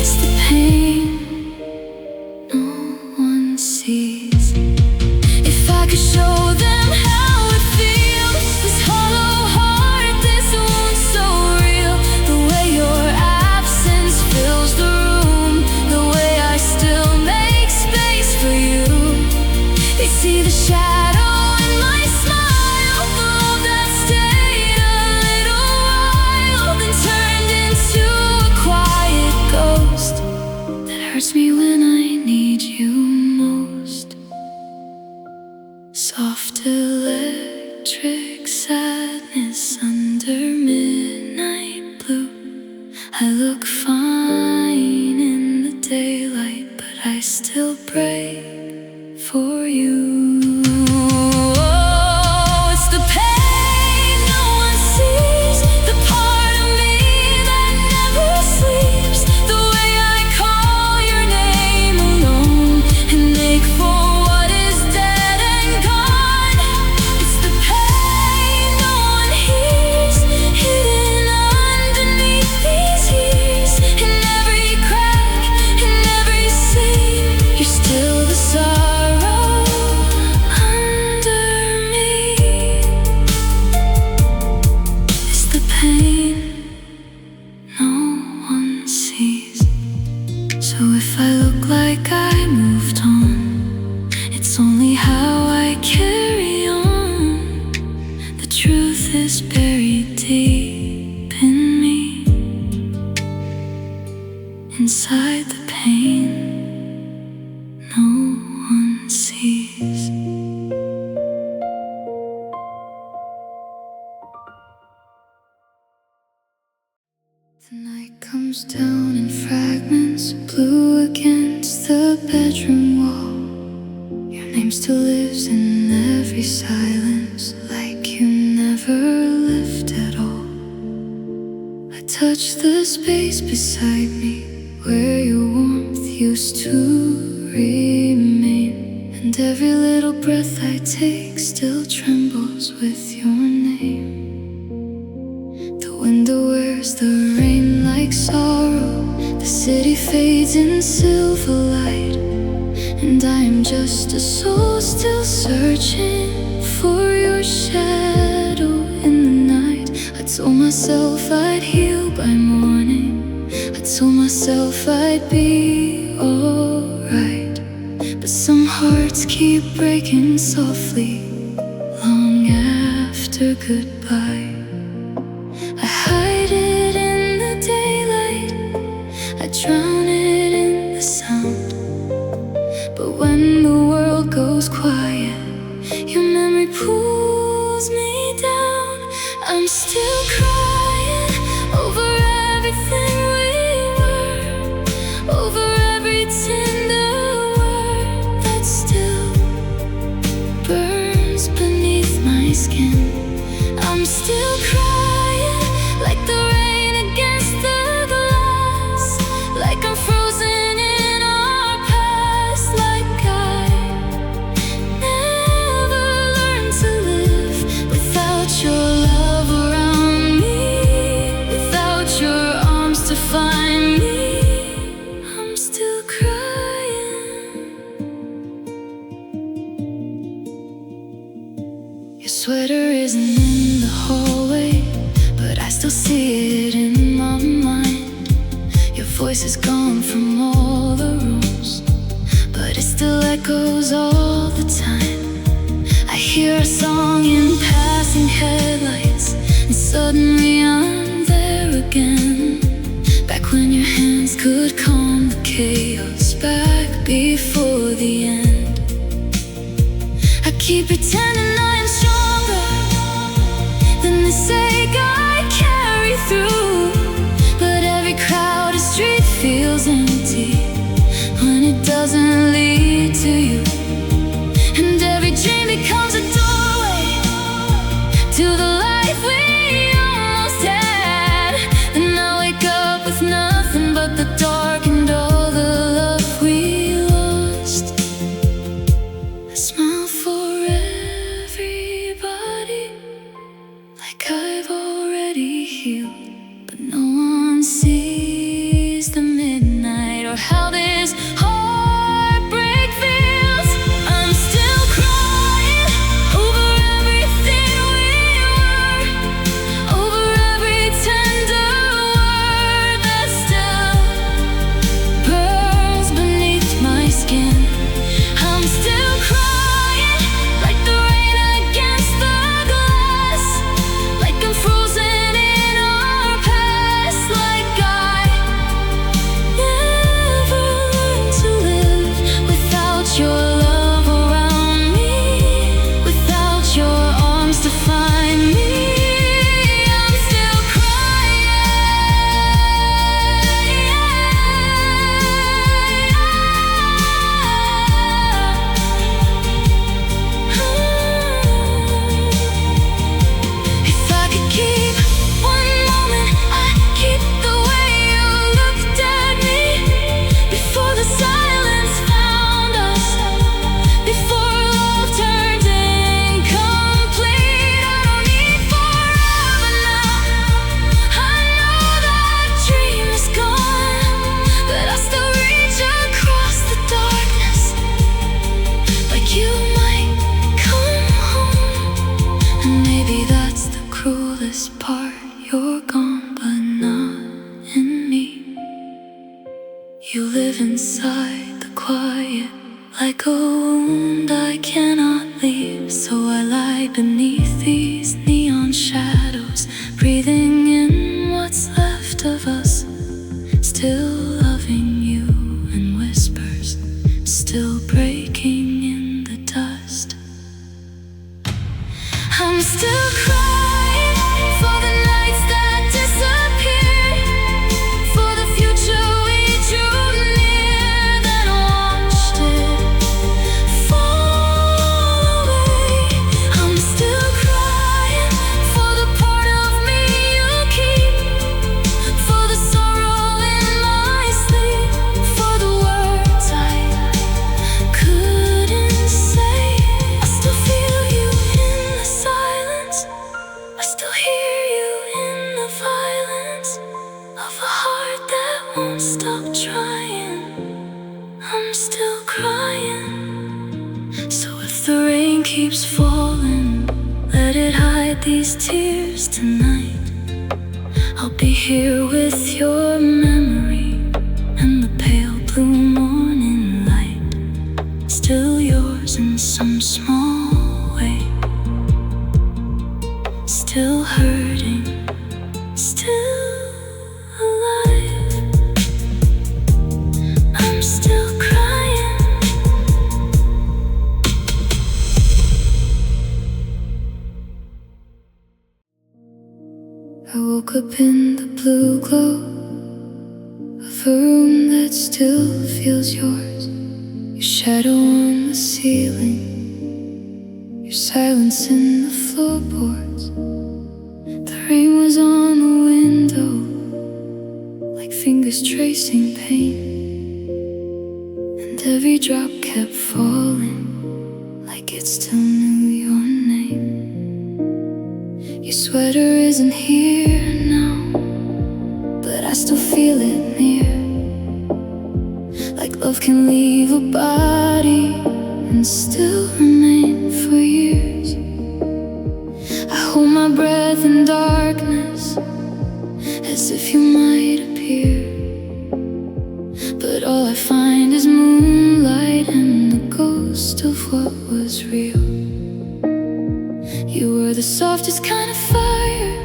Speaker 1: It's the pain no one sees. If I could show them how it feels, this hollow heart, this wound so real, the way your absence fills the room, the way I still make space for you. They see the shadow in my smile, the love that stayed a little while, then turned into a quiet ghost that hurts me when I need you most. Soft electric sadness under midnight blue. I look fine in the daylight, but I still break for you. Oh, it's the pain no one sees, the part of me that never sleeps, the way I call your name alone and ache for what is dead and gone. It's the pain no one hears, hidden underneath these years, in every crack, in every seam. You're still the sorrow under me. It's the pain no one sees. So if I look like I moved on, it's only how I carry on. The truth is buried deep in me, inside the pain no one sees. The night comes down in fragments, blue against the bedroom wall. Your name still lives in every silence, like you never left at all. I touch the space beside me, where your warmth used to remain, and every little breath I take still trembles with your name. The window wears the rain like sorrow, the city fades in silver light, and I am just a soul still searching for your shadow in the night. I told myself myself I'd heal by morning. I told myself I'd be alright. But some hearts keep breaking softly long after goodbye. I hide it in the daylight, I drown it in the sound. But when the world goes quiet, your memory pulls me down. I'm still crying over everything we were, over every tender word that still burns beneath my skin. I'm still crying like the rain against the glass, like I'm frozen in our past, like I never learned to live without your love around me, without your arms to find me. I'm still crying. Your sweater isn't in the hallway, but I still see it in my mind. Your voice is gone from all the rooms, but it still echoes all the time. I hear a song in passing headlights, and suddenly I'm there again. Back when your hands could calm the chaos, back before the end. I keep pretending I am stronger than this ache I carry through, but every crowded street feels empty when it doesn't lead to you. And every dream becomes a doorway to the life we almost had. And I wake up with nothing but the dark and all the love we lost. I smile for everybody like I've already healed, but no one sees the midnight or how this heartbreak feels. I'm still crying over everything we were, over every tender word that still burns beneath my skin. I'm still crying like the rain against the glass, like I'm frozen in our past, like I never learned to live without your love around me, without your arms to find me. I'm still If I could keep one moment, I'd keep the way you looked at me before the silence found us, before love turned incomplete. I don't need forever now. I know that dream is gone, but I still reach across the darkness like you might come home. And maybe that's the cruelest part. You're gone, but not in me. You live inside the quiet like a wound I cannot leave. So I lie beneath these neon shadows, breathing in what's left of us, still loving you in whispers, still breaking in the dust. I'm still crying for the nights that disappeared, for the future we drew near, then watched it fall away. I'm still crying for the part of me you keep, for the sorrow in my sleep, for the words I couldn't say. I still feel you in the silence, I still hear you in the violence of a heart that won't stop trying. I'm still crying. So if the rain keeps falling, let it hide these tears tonight. I'll be here with your memory and the pale blue morning light, still yours in some small way, still hurting, still alive. I'm still crying. I woke up in the blue glow of a room that still feels yours. Your shadow on the ceiling, your silence in the floorboards. The rain was on the window, like fingers tracing pain, and every drop kept falling, like it still knew your name. Your sweater isn't here now, but I still feel it near, like love can leave a body and still remain for years. I hold my breath in darkness, as if you might appear, but all I find is moonlight and the ghost of what was real. You were the softest kind of fire,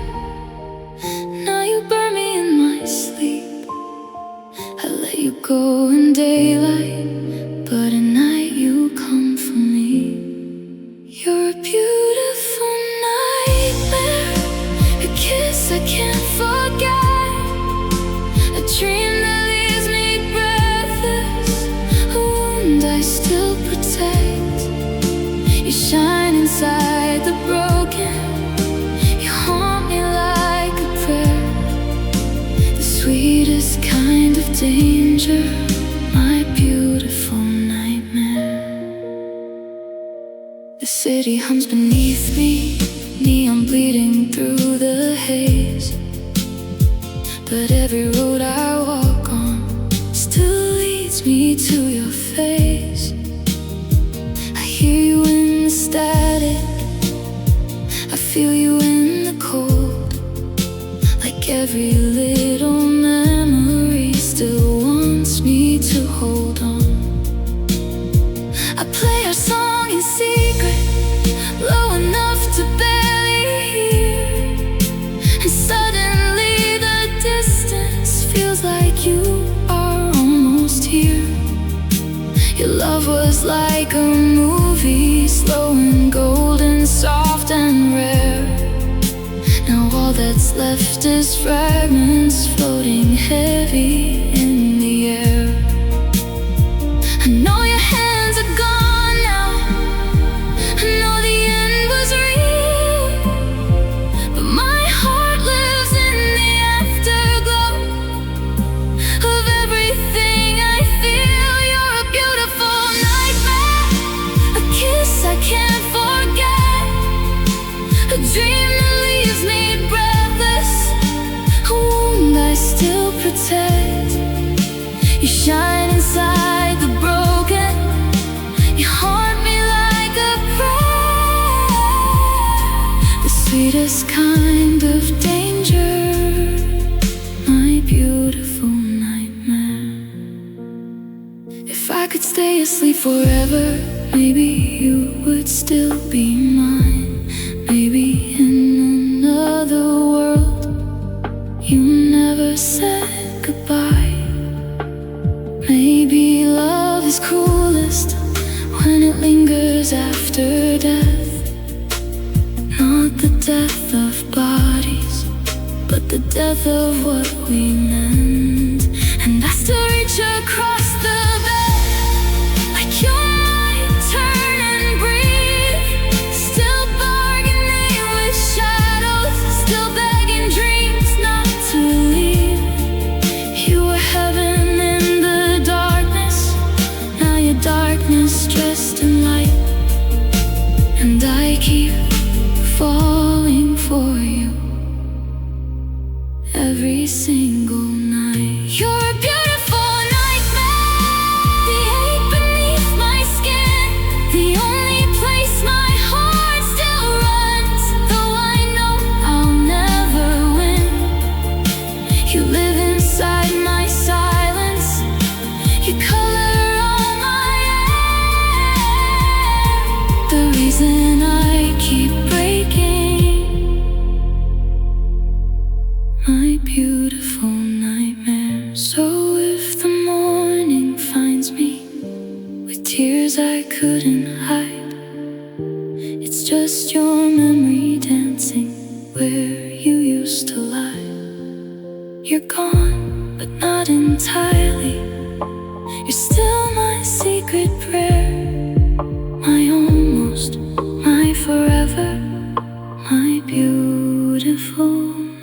Speaker 1: now you burn me in my sleep. I let you go in daylight, but at night you come for me. You're a beautiful nightmare, a kiss I can't forget, a dream that leaves me breathless, a wound I still protect. You shine inside the broken, you haunt me like a prayer, the sweetest kind of danger, my beautiful nightmare. The city hums beneath me, neon bleeding through the haze, but every road I walk on still leads me to your face. I hear you in the static, I feel you in the cold, like every little memory still wants me to hold on. I play our song in secret, low enough to barely hear, and suddenly the distance feels like you are almost here. Your love was like a movie, slow and golden, soft and rare. Now all that's left is fragments floating heavy in the air. I know your hands are gone now, I know the end was real, but my heart lives in the afterglow of everything I feel. You're a beautiful nightmare, a kiss I can't forget, a dream that leaves me breathless, a wound I still protect. You shine inside the broken, you haunt me like a prayer, the sweetest kind of danger, my beautiful nightmare. If I could stay asleep forever, maybe you would still be mine. Maybe in another world you never said goodbye. Maybe love is cruelest when it lingers after death, not the death of bodies, but the death of what we meant. And I still reach across the bed, like you're my turn and breathe, still bargaining with shadows, still begging dreams not to leave. You were heaven in the darkness, now your darkness dressed in light, and I keep falling for you every single night. You're a beautiful nightmare, the ache beneath my skin, the only place my heart still runs, though I know I'll never win. tears I couldn't hide. It's just your memory dancing where you used to lie. You're gone, but not entirely. You're still my secret prayer, my almost, my forever, my beautiful